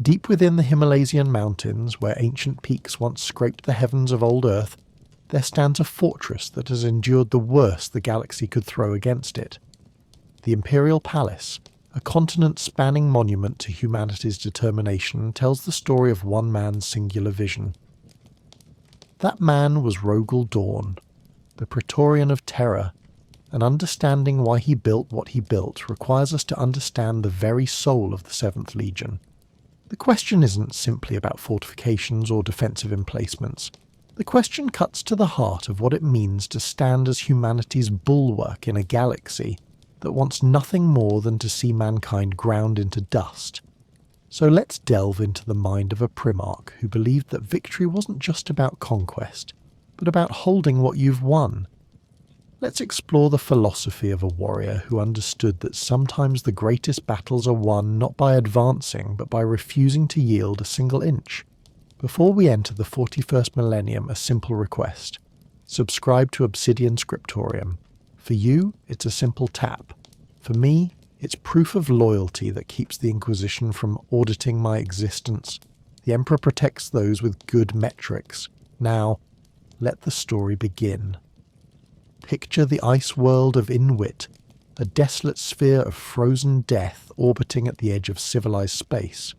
Deep within the Himalayan mountains, where ancient peaks once scraped the heavens of old Earth, there stands a fortress that has endured the worst the galaxy could throw against it. The Imperial Palace, a continent-spanning monument to humanity's determination, tells the story of one man's singular vision. That man was Rogal Dorn, the Praetorian of Terra, and understanding why he built what he built requires us to understand the very soul of the 7th Legion. The question isn't simply about fortifications or defensive emplacements. The question cuts to the heart of what it means to stand as humanity's bulwark in a galaxy that wants nothing more than to see mankind ground into dust. So let's delve into the mind of a Primarch who believed that victory wasn't just about conquest, but about holding what you've won. Let's explore the philosophy of a warrior who understood that sometimes the greatest battles are won not by advancing, but by refusing to yield a single inch. Before we enter the 41st millennium, a simple request. Subscribe to Obsidian Scriptorium. For you, it's a simple tap. For me, it's proof of loyalty that keeps the Inquisition from auditing my existence. The Emperor protects those with good metrics. Now, let the story begin. Picture the ice world of Inwit, a desolate sphere of frozen death orbiting at the edge of civilized space.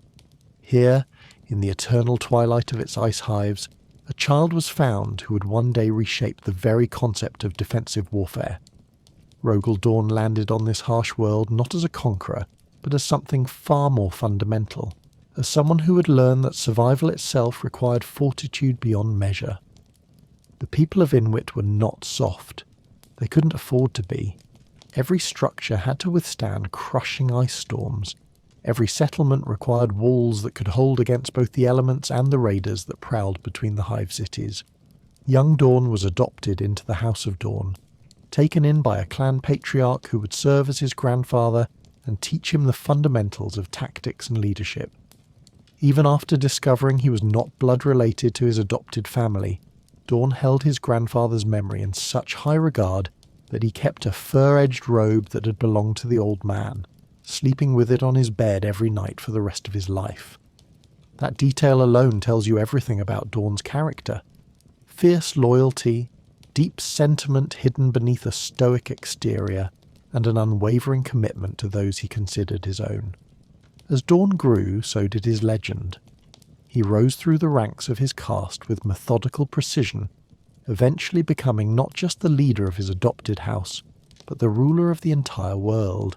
Here, in the eternal twilight of its ice hives, a child was found who would one day reshape the very concept of defensive warfare. Rogal Dorn landed on this harsh world not as a conqueror, but as something far more fundamental, as someone who would learn that survival itself required fortitude beyond measure. The people of Inwit were not soft. They couldn't afford to be. Every structure had to withstand crushing ice storms. Every settlement required walls that could hold against both the elements and the raiders that prowled between the hive cities. Young Dorn was adopted into the House of Dorn, taken in by a clan patriarch who would serve as his grandfather and teach him the fundamentals of tactics and leadership. Even after discovering he was not blood-related to his adopted family, Dorn held his grandfather's memory in such high regard that he kept a fur-edged robe that had belonged to the old man, sleeping with it on his bed every night for the rest of his life. That detail alone tells you everything about Dorn's character. Fierce loyalty, deep sentiment hidden beneath a stoic exterior, and an unwavering commitment to those he considered his own. As Dorn grew, so did his legend. He rose through the ranks of his caste with methodical precision, eventually becoming not just the leader of his adopted house, but the ruler of the entire world.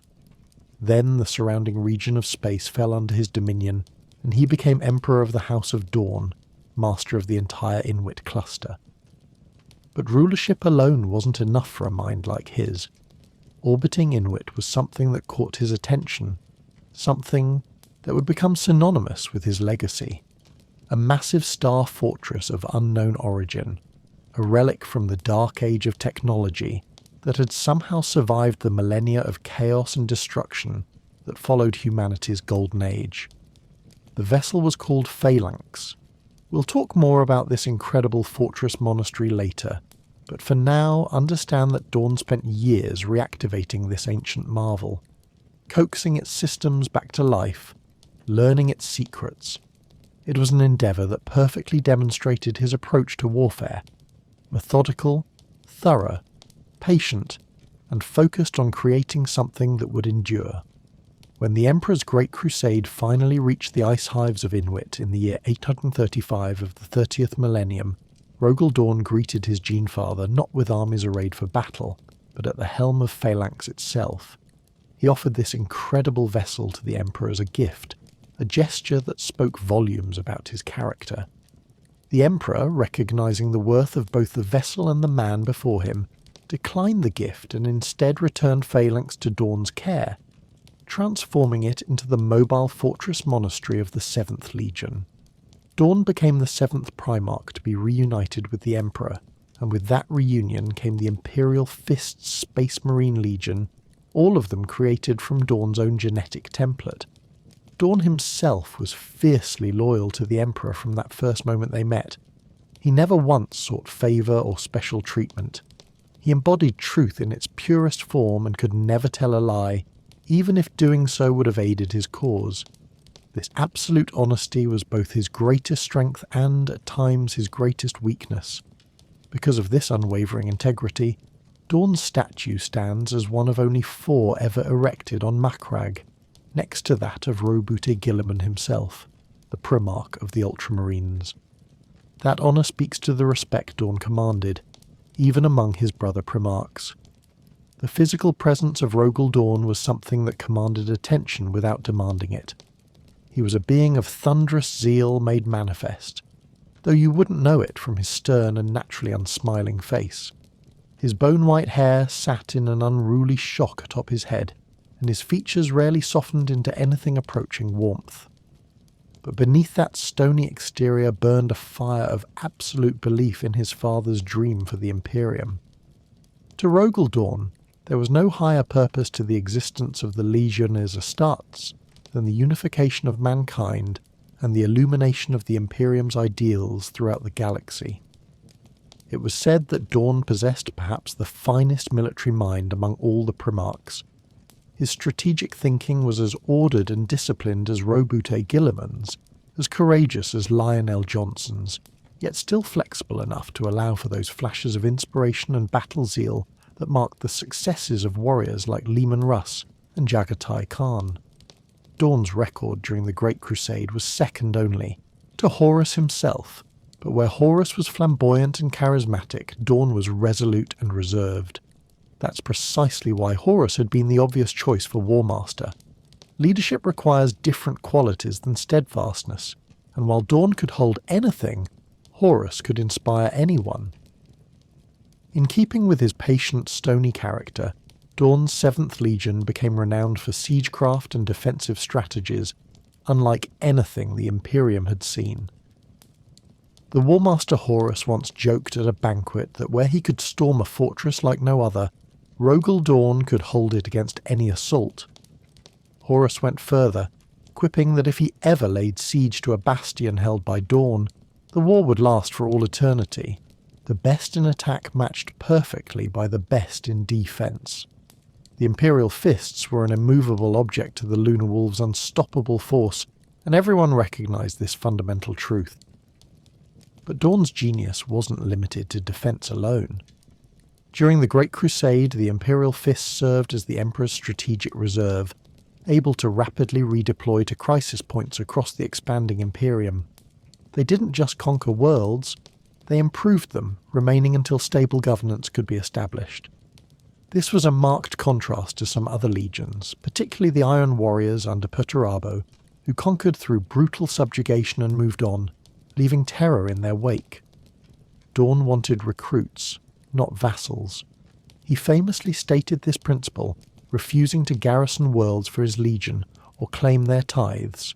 Then the surrounding region of space fell under his dominion, and he became Emperor of the House of Dorn, master of the entire Inwit cluster. But rulership alone wasn't enough for a mind like his. Orbiting Inwit was something that caught his attention, something that would become synonymous with his legacy. A massive star fortress of unknown origin, a relic from the dark age of technology that had somehow survived the millennia of chaos and destruction that followed humanity's golden age. The vessel was called Phalanx. We'll talk more about this incredible fortress-monastery later, but for now understand that Dorn spent years reactivating this ancient marvel, coaxing its systems back to life, learning its secrets. It was an endeavour that perfectly demonstrated his approach to warfare: methodical, thorough, patient, and focused on creating something that would endure. When the Emperor's Great Crusade finally reached the ice hives of Inwit in the year 835 of the 30th millennium, Rogal Dorn greeted his gene-father not with armies arrayed for battle, but at the helm of Phalanx itself. He offered this incredible vessel to the Emperor as a gift, a gesture that spoke volumes about his character. The Emperor, recognizing the worth of both the vessel and the man before him, declined the gift and instead returned Phalanx to Dorn's care, transforming it into the mobile fortress-monastery of the 7th Legion. Dorn became the 7th Primarch to be reunited with the Emperor, and with that reunion came the Imperial Fists Space Marine Legion, all of them created from Dorn's own genetic template. Dorn himself was fiercely loyal to the Emperor from that first moment they met. He never once sought favour or special treatment. He embodied truth in its purest form and could never tell a lie, even if doing so would have aided his cause. This absolute honesty was both his greatest strength and, at times, his greatest weakness. Because of this unwavering integrity, Dorn's statue stands as one of only 4 ever erected on Macragge, next to that of Roboute Guilliman himself, the Primarch of the Ultramarines. That honour speaks to the respect Dorn commanded, even among his brother Primarchs. The physical presence of Rogal Dorn was something that commanded attention without demanding it. He was a being of thunderous zeal made manifest, though you wouldn't know it from his stern and naturally unsmiling face. His bone-white hair sat in an unruly shock atop his head, and his features rarely softened into anything approaching warmth. But beneath that stony exterior burned a fire of absolute belief in his father's dream for the Imperium. To Rogal Dorn, there was no higher purpose to the existence of the Legion as Astartes than the unification of mankind and the illumination of the Imperium's ideals throughout the galaxy. It was said that Dorn possessed perhaps the finest military mind among all the Primarchs. His strategic thinking was as ordered and disciplined as Roboute Guilliman's, as courageous as Lionel Johnson's, yet still flexible enough to allow for those flashes of inspiration and battle zeal that marked the successes of warriors like Leman Russ and Jagatai Khan. Dorn's record during the Great Crusade was second only to Horus himself, but where Horus was flamboyant and charismatic, Dorn was resolute and reserved. That's precisely why Horus had been the obvious choice for War Master. Leadership requires different qualities than steadfastness, and while Dorn could hold anything, Horus could inspire anyone. In keeping with his patient, stony character, Dorn's 7th Legion became renowned for siegecraft and defensive strategies, unlike anything the Imperium had seen. The War Master Horus once joked at a banquet that where he could storm a fortress like no other, Rogal Dorn could hold it against any assault. Horus went further, quipping that if he ever laid siege to a bastion held by Dorn, the war would last for all eternity, the best in attack matched perfectly by the best in defence. The Imperial Fists were an immovable object to the Lunar Wolves' unstoppable force, and everyone recognised this fundamental truth. But Dorn's genius wasn't limited to defence alone. During the Great Crusade, the Imperial Fists served as the Emperor's strategic reserve, able to rapidly redeploy to crisis points across the expanding Imperium. They didn't just conquer worlds, they improved them, remaining until stable governance could be established. This was a marked contrast to some other legions, particularly the Iron Warriors under Perturabo, who conquered through brutal subjugation and moved on, leaving terror in their wake. Dorn wanted recruits, not vassals. He famously stated this principle, refusing to garrison worlds for his legion or claim their tithes.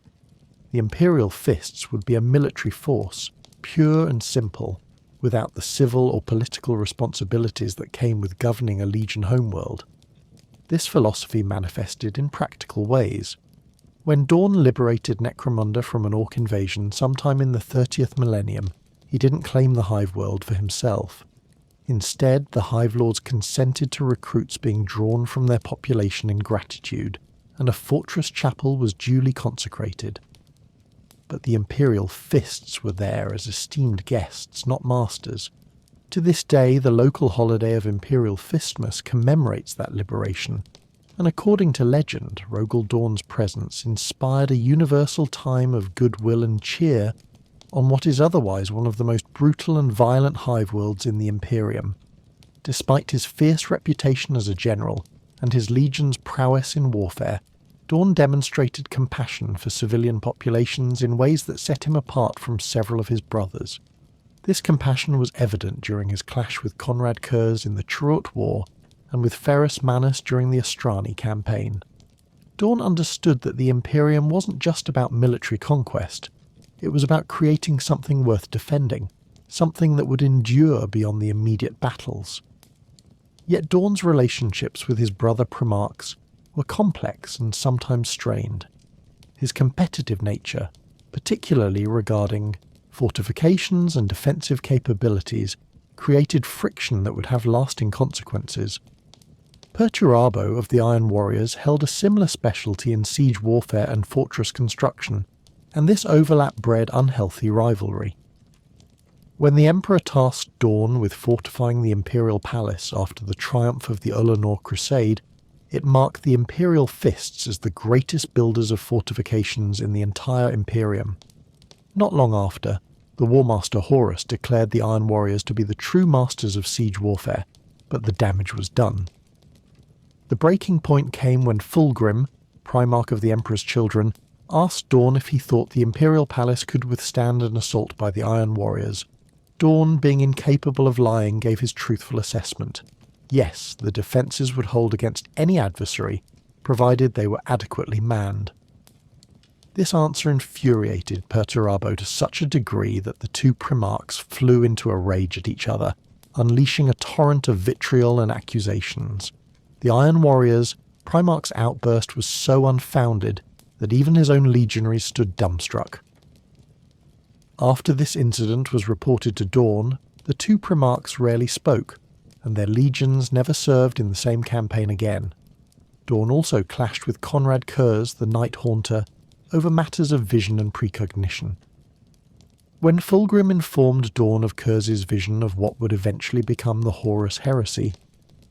The Imperial Fists would be a military force, pure and simple, without the civil or political responsibilities that came with governing a legion homeworld. This philosophy manifested in practical ways. When Dorn liberated Necromunda from an Orc invasion sometime in the 30th millennium, he didn't claim the Hive world for himself. Instead, the Hive Lords consented to recruits being drawn from their population in gratitude, and a fortress chapel was duly consecrated. But the Imperial Fists were there as esteemed guests, not masters. To this day, the local holiday of Imperial Fistmas commemorates that liberation, and according to legend, Rogal Dorn's presence inspired a universal time of goodwill and cheer on what is otherwise one of the most brutal and violent hive worlds in the Imperium. Despite his fierce reputation as a general, and his legion's prowess in warfare, Dorn demonstrated compassion for civilian populations in ways that set him apart from several of his brothers. This compassion was evident during his clash with Conrad Kurz in the Churut War, and with Ferrus Manus during the Astrani campaign. Dorn understood that the Imperium wasn't just about military conquest, it was about creating something worth defending, something that would endure beyond the immediate battles. Yet Dorn's relationships with his brother Primarchs were complex and sometimes strained. His competitive nature, particularly regarding fortifications and defensive capabilities, created friction that would have lasting consequences. Perturabo of the Iron Warriors held a similar specialty in siege warfare and fortress construction, and this overlap bred unhealthy rivalry. When the Emperor tasked Dorn with fortifying the Imperial Palace after the triumph of the Ulanor Crusade, it marked the Imperial Fists as the greatest builders of fortifications in the entire Imperium. Not long after, the Warmaster Horus declared the Iron Warriors to be the true masters of siege warfare, but the damage was done. The breaking point came when Fulgrim, Primarch of the Emperor's Children, asked Dorn if he thought the Imperial Palace could withstand an assault by the Iron Warriors. Dorn, being incapable of lying, gave his truthful assessment. Yes, the defences would hold against any adversary, provided they were adequately manned. This answer infuriated Perturabo to such a degree that the two Primarchs flew into a rage at each other, unleashing a torrent of vitriol and accusations. The Iron Warriors, Primarch's outburst was so unfounded that even his own legionaries stood dumbstruck. After this incident was reported to Dorn, the two Primarchs rarely spoke, and their legions never served in the same campaign again. Dorn also clashed with Conrad Kurz, the Night Haunter, over matters of vision and precognition. When Fulgrim informed Dorn of Kurz's vision of what would eventually become the Horus Heresy,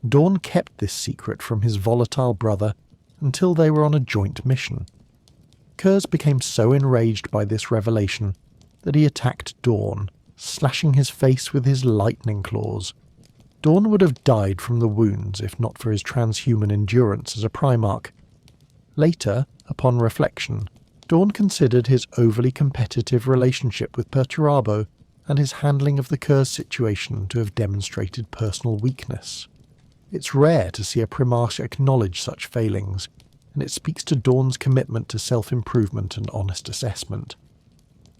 Dorn kept this secret from his volatile brother until they were on a joint mission. Kurz became so enraged by this revelation that he attacked Dorn, slashing his face with his lightning claws. Dorn would have died from the wounds if not for his transhuman endurance as a Primarch. Later, upon reflection, Dorn considered his overly competitive relationship with Perturabo and his handling of the Kurz situation to have demonstrated personal weakness. It's rare to see a Primarch acknowledge such failings, and it speaks to Dorn's commitment to self-improvement and honest assessment.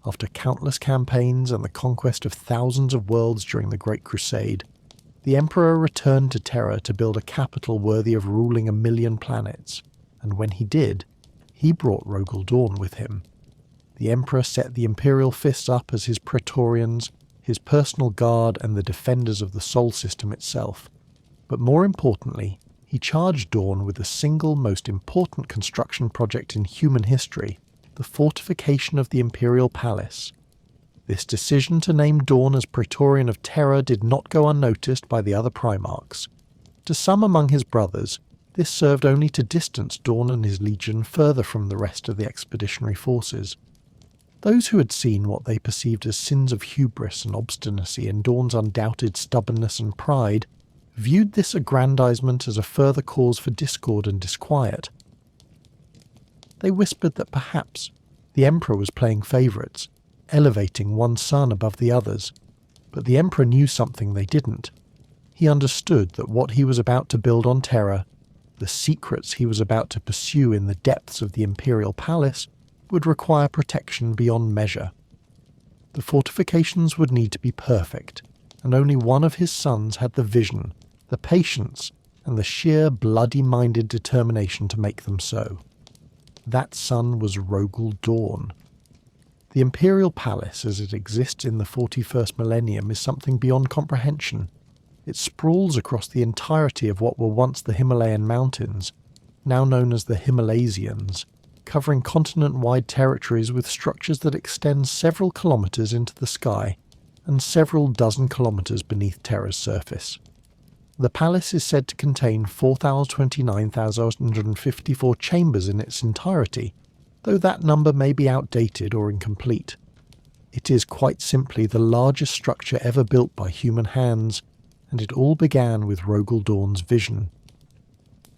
After countless campaigns and the conquest of thousands of worlds during the Great Crusade, the Emperor returned to Terra to build a capital worthy of ruling 1,000,000 planets, and when he did, he brought Rogal Dorn with him. The Emperor set the Imperial Fists up as his Praetorians, his personal guard and the defenders of the Sol system itself. But more importantly, he charged Dorn with the single most important construction project in human history, the fortification of the Imperial Palace. This decision to name Dorn as Praetorian of Terra did not go unnoticed by the other Primarchs. To some among his brothers, this served only to distance Dorn and his legion further from the rest of the expeditionary forces. Those who had seen what they perceived as sins of hubris and obstinacy in Dorn's undoubted stubbornness and pride viewed this aggrandizement as a further cause for discord and disquiet. They whispered that perhaps the Emperor was playing favourites, elevating one son above the others, but the Emperor knew something they didn't. He understood that what he was about to build on Terra, the secrets he was about to pursue in the depths of the Imperial Palace, would require protection beyond measure. The fortifications would need to be perfect, and only one of his sons had the vision, the patience, and the sheer bloody-minded determination to make them so. That son was Rogal Dorn. The Imperial Palace as it exists in the 41st millennium is something beyond comprehension. It sprawls across the entirety of what were once the Himalayan mountains, now known as the Himalaysians, covering continent-wide territories with structures that extend several kilometres into the sky and several dozen kilometres beneath Terra's surface. The palace is said to contain 4,029,154 chambers in its entirety, though that number may be outdated or incomplete. It is quite simply the largest structure ever built by human hands, and it all began with Rogal Dorn's vision.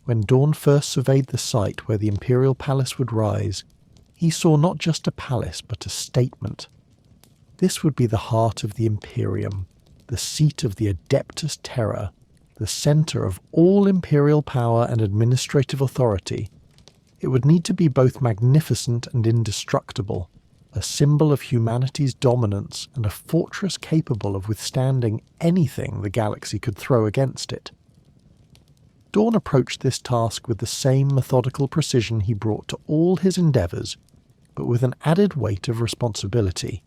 When Dorn first surveyed the site where the Imperial Palace would rise, he saw not just a palace but a statement. This would be the heart of the Imperium, the seat of the Adeptus Terra, the centre of all imperial power and administrative authority. It would need to be both magnificent and indestructible, a symbol of humanity's dominance and a fortress capable of withstanding anything the galaxy could throw against it. Dorn approached this task with the same methodical precision he brought to all his endeavours, but with an added weight of responsibility.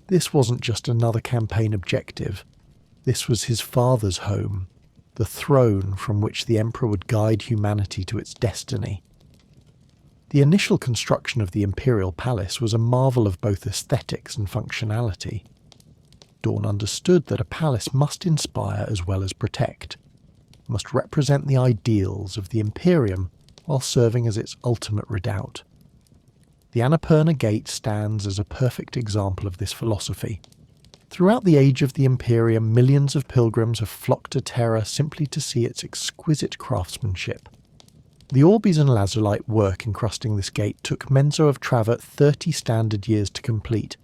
This wasn't just another campaign objective. This was his father's home, the throne from which the Emperor would guide humanity to its destiny. The initial construction of the Imperial Palace was a marvel of both aesthetics and functionality. Dorn understood that a palace must inspire as well as protect, must represent the ideals of the Imperium while serving as its ultimate redoubt. The Annapurna Gate stands as a perfect example of this philosophy. Throughout the age of the Imperium, millions of pilgrims have flocked to Terra simply to see its exquisite craftsmanship. The Orbis and lazulite work encrusting this gate took Menzo of Travat 30 standard years to complete,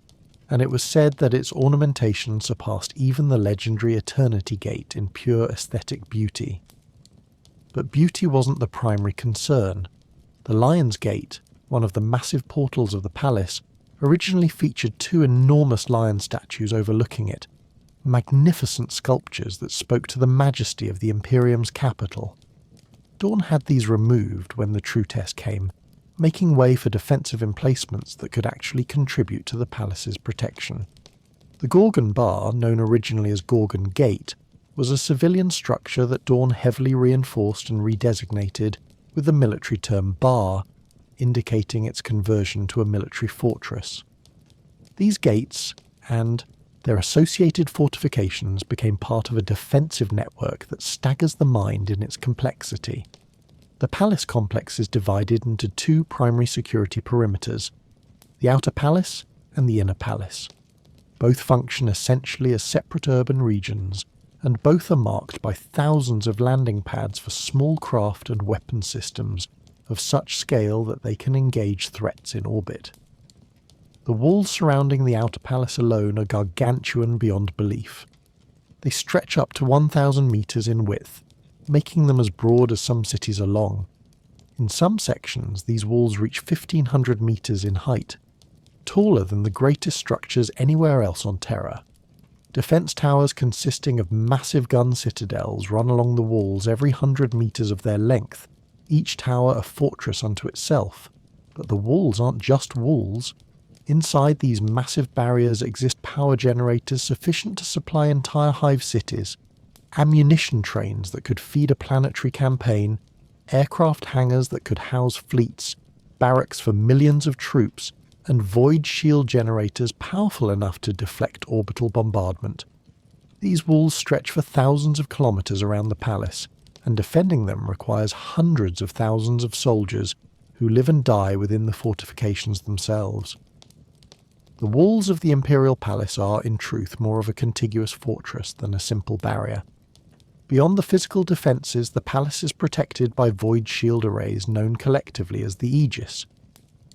and it was said that its ornamentation surpassed even the legendary Eternity Gate in pure aesthetic beauty. But beauty wasn't the primary concern. The Lion's Gate, one of the massive portals of the palace, originally featured 2 enormous lion statues overlooking it, magnificent sculptures that spoke to the majesty of the Imperium's capital. Dorn had these removed when the true test came, making way for defensive emplacements that could actually contribute to the palace's protection. The Gorgon Bar, known originally as Gorgon Gate, was a civilian structure that Dorn heavily reinforced and redesignated with the military term Bar, indicating its conversion to a military fortress. These gates, and their associated fortifications, became part of a defensive network that staggers the mind in its complexity. The palace complex is divided into 2 primary security perimeters, the Outer Palace and the Inner Palace. Both function essentially as separate urban regions, and both are marked by thousands of landing pads for small craft and weapon systems of such scale that they can engage threats in orbit. The walls surrounding the Outer Palace alone are gargantuan beyond belief. They stretch up to 1,000 metres in width, making them as broad as some cities are long. In some sections, these walls reach 1,500 metres in height, taller than the greatest structures anywhere else on Terra. Defence towers consisting of massive gun citadels run along the walls every 100 metres of their length, each tower a fortress unto itself. But the walls aren't just walls. Inside these massive barriers exist power generators sufficient to supply entire hive cities, ammunition trains that could feed a planetary campaign, aircraft hangars that could house fleets, barracks for millions of troops, and void shield generators powerful enough to deflect orbital bombardment. These walls stretch for thousands of kilometres around the palace, and defending them requires hundreds of thousands of soldiers who live and die within the fortifications themselves. The walls of the Imperial Palace are, in truth, more of a contiguous fortress than a simple barrier. Beyond the physical defences, the palace is protected by void shield arrays known collectively as the Aegis.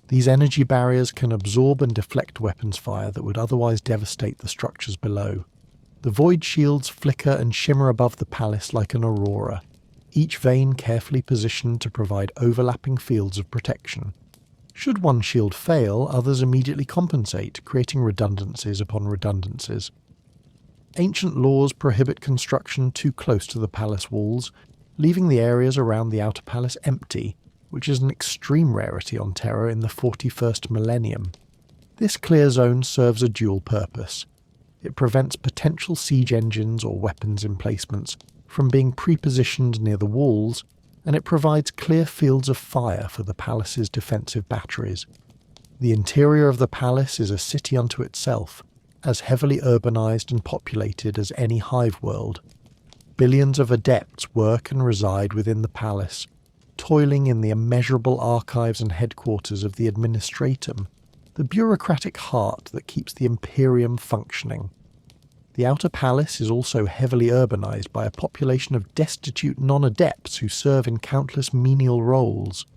These energy barriers can absorb and deflect weapons fire that would otherwise devastate the structures below. The void shields flicker and shimmer above the palace like an aurora, each vein carefully positioned to provide overlapping fields of protection. Should one shield fail, others immediately compensate, creating redundancies upon redundancies. Ancient laws prohibit construction too close to the palace walls, leaving the areas around the Outer Palace empty, which is an extreme rarity on Terra in the 41st millennium. This clear zone serves a dual purpose. It prevents potential siege engines or weapons emplacements from being pre-positioned near the walls, and it provides clear fields of fire for the palace's defensive batteries. The interior of the palace is a city unto itself, as heavily urbanized and populated as any hive world. Billions of adepts work and reside within the palace, toiling in the immeasurable archives and headquarters of the Administratum, the bureaucratic heart that keeps the Imperium functioning. The Outer Palace is also heavily urbanized by a population of destitute non-adepts who serve in countless menial roles.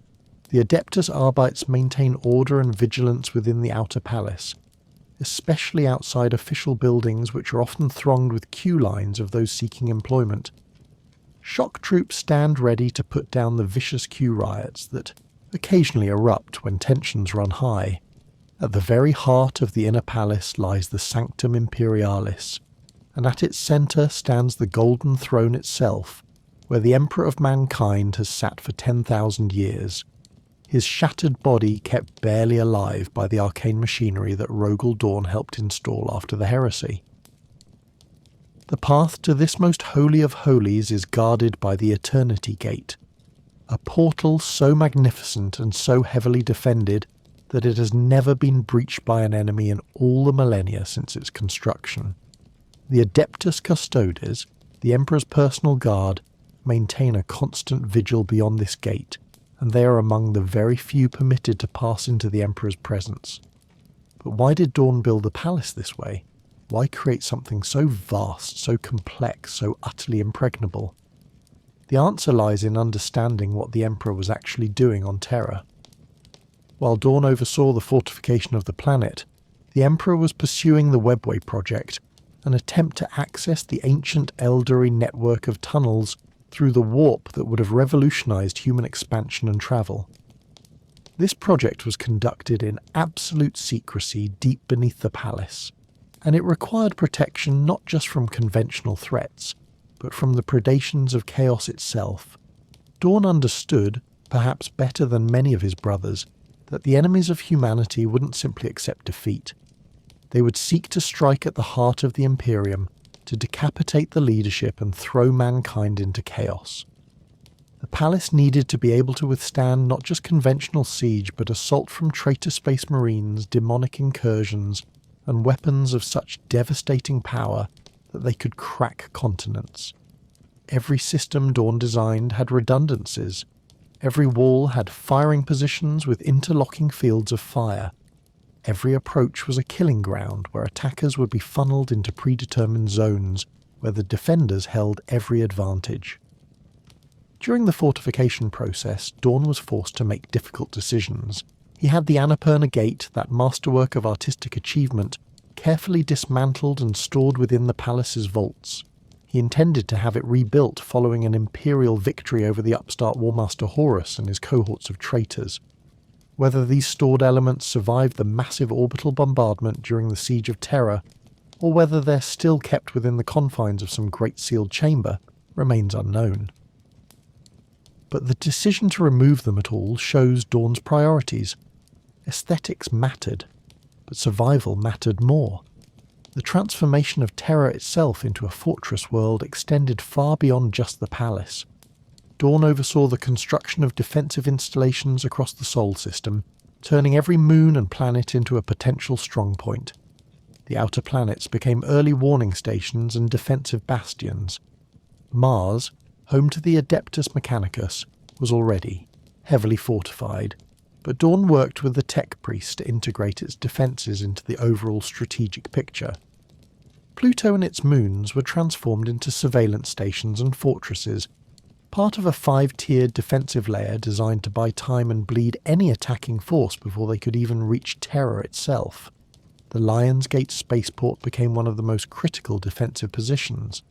The Adeptus Arbites maintain order and vigilance within the Outer Palace, especially outside official buildings which are often thronged with queue lines of those seeking employment. Shock troops stand ready to put down the vicious queue riots that occasionally erupt when tensions run high. At the very heart of the Inner Palace lies the Sanctum Imperialis, and at its centre stands the Golden Throne itself, where the Emperor of Mankind has sat for 10,000 years, his shattered body kept barely alive by the arcane machinery that Rogal Dorn helped install after the heresy. The path to this most holy of holies is guarded by the Eternity Gate, a portal so magnificent and so heavily defended that it has never been breached by an enemy in all the millennia since its construction. The Adeptus Custodes, the Emperor's personal guard, maintain a constant vigil beyond this gate, and they are among the very few permitted to pass into the Emperor's presence. But why did Dorn build the palace this way? Why create something so vast, so complex, so utterly impregnable? The answer lies in understanding what the Emperor was actually doing on Terra. While Dorn oversaw the fortification of the planet, the Emperor was pursuing the Webway project, an attempt to access the ancient Eldari network of tunnels through the warp that would have revolutionized human expansion and travel. This project was conducted in absolute secrecy deep beneath the palace, and it required protection not just from conventional threats, but from the predations of chaos itself. Dorn understood, perhaps better than many of his brothers, that the enemies of humanity wouldn't simply accept defeat. They would seek to strike at the heart of the Imperium, to decapitate the leadership and throw mankind into chaos. The palace needed to be able to withstand not just conventional siege, but assault from traitor space marines, demonic incursions, and weapons of such devastating power that they could crack continents. Every system Dorn designed had redundancies. Every wall had firing positions with interlocking fields of fire. Every approach was a killing ground where attackers would be funneled into predetermined zones where the defenders held every advantage. During the fortification process, Dorn was forced to make difficult decisions. He had the Annapurna Gate, that masterwork of artistic achievement, carefully dismantled and stored within the palace's vaults. He intended to have it rebuilt following an imperial victory over the upstart Warmaster Horus and his cohorts of traitors. Whether these stored elements survived the massive orbital bombardment during the Siege of Terra, or whether they're still kept within the confines of some great sealed chamber, remains unknown. But the decision to remove them at all shows Dorn's priorities. Aesthetics mattered, but survival mattered more. The transformation of Terra itself into a fortress world extended far beyond just the palace. Dorn oversaw the construction of defensive installations across the Sol system, turning every moon and planet into a potential strongpoint. The outer planets became early warning stations and defensive bastions. Mars, home to the Adeptus Mechanicus, was already heavily fortified, but Dorn worked with the Tech Priest to integrate its defences into the overall strategic picture. Pluto and its moons were transformed into surveillance stations and fortresses, part of a 5-tiered defensive layer designed to buy time and bleed any attacking force before they could even reach Terra itself. The Lionsgate spaceport became one of the most critical defensive positions.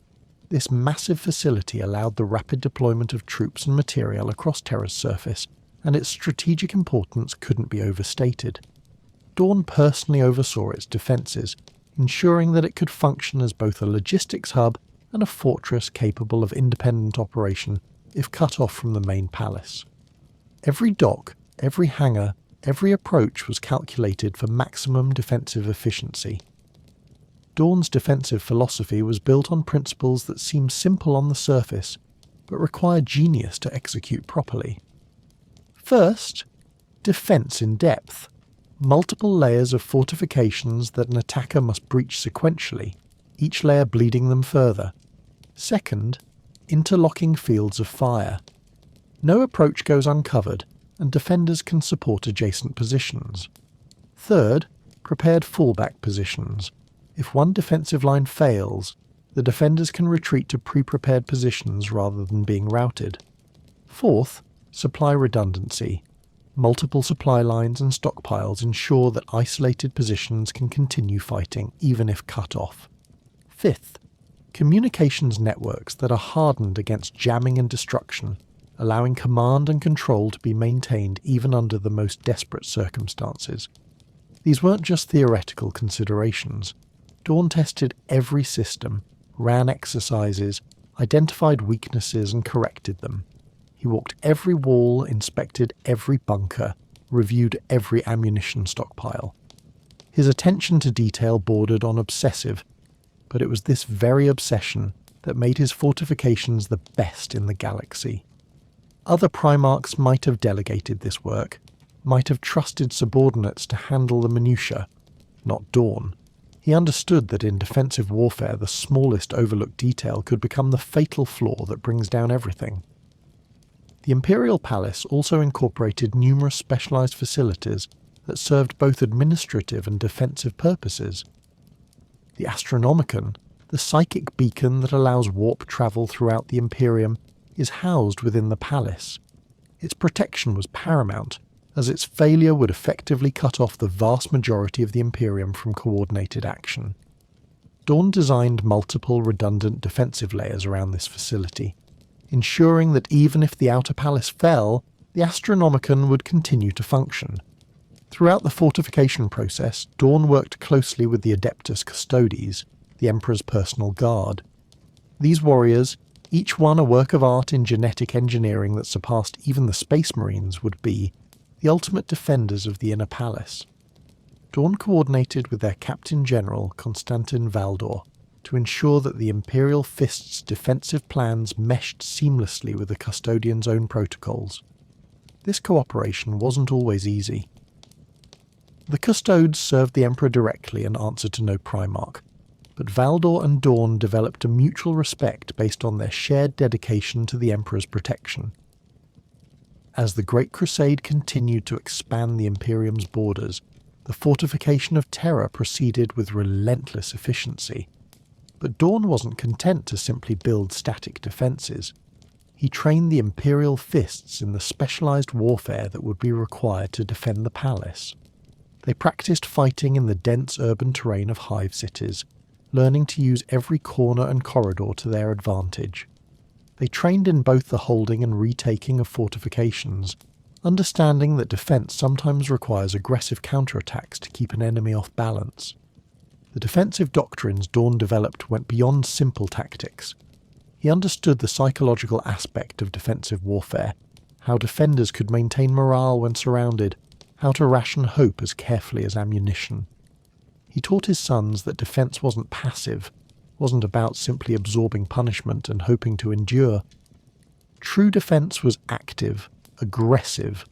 This massive facility allowed the rapid deployment of troops and material across Terra's surface, and its strategic importance couldn't be overstated. Dorn personally oversaw its defences, ensuring that it could function as both a logistics hub and a fortress capable of independent operation if cut off from the main palace. Every dock, every hangar, every approach was calculated for maximum defensive efficiency. Dorn's defensive philosophy was built on principles that seemed simple on the surface, but required genius to execute properly. First, defense in depth. Multiple layers of fortifications that an attacker must breach sequentially, each layer bleeding them further. Second, interlocking fields of fire. No approach goes uncovered, and defenders can support adjacent positions. Third, prepared fallback positions. If one defensive line fails, the defenders can retreat to pre-prepared positions rather than being routed. Fourth, supply redundancy. Multiple supply lines and stockpiles ensure that isolated positions can continue fighting even if cut off. Fifth, communications networks that are hardened against jamming and destruction, allowing command and control to be maintained even under the most desperate circumstances. These weren't just theoretical considerations. Dorn tested every system, ran exercises, identified weaknesses and corrected them. He walked every wall, inspected every bunker, reviewed every ammunition stockpile. His attention to detail bordered on obsessive, but it was this very obsession that made his fortifications the best in the galaxy. Other Primarchs might have delegated this work, might have trusted subordinates to handle the minutiae, not Dorn. He understood that in defensive warfare the smallest overlooked detail could become the fatal flaw that brings down everything. The Imperial Palace also incorporated numerous specialised facilities that served both administrative and defensive purposes. The Astronomicon, the psychic beacon that allows warp travel throughout the Imperium, is housed within the palace. Its protection was paramount, as its failure would effectively cut off the vast majority of the Imperium from coordinated action. Dorn designed multiple redundant defensive layers around this facility, ensuring that even if the outer palace fell, the Astronomicon would continue to function. Throughout the fortification process, Dorn worked closely with the Adeptus Custodes, the Emperor's personal guard. These warriors, each one a work of art in genetic engineering that surpassed even the Space Marines, would be the ultimate defenders of the inner palace. Dorn coordinated with their Captain General, Constantin Valdor, to ensure that the Imperial Fists' defensive plans meshed seamlessly with the Custodians' own protocols. This cooperation wasn't always easy. The Custodes served the Emperor directly and answered to no Primarch, but Valdor and Dorn developed a mutual respect based on their shared dedication to the Emperor's protection. As the Great Crusade continued to expand the Imperium's borders, the fortification of Terra proceeded with relentless efficiency. But Dorn wasn't content to simply build static defences. He trained the Imperial Fists in the specialised warfare that would be required to defend the palace. They practised fighting in the dense urban terrain of hive cities, learning to use every corner and corridor to their advantage. They trained in both the holding and retaking of fortifications, understanding that defence sometimes requires aggressive counterattacks to keep an enemy off balance. The defensive doctrines Dorn developed went beyond simple tactics. He understood the psychological aspect of defensive warfare, how defenders could maintain morale when surrounded, how to ration hope as carefully as ammunition. He taught his sons that defence wasn't passive, wasn't about simply absorbing punishment and hoping to endure. True defence was active, aggressive,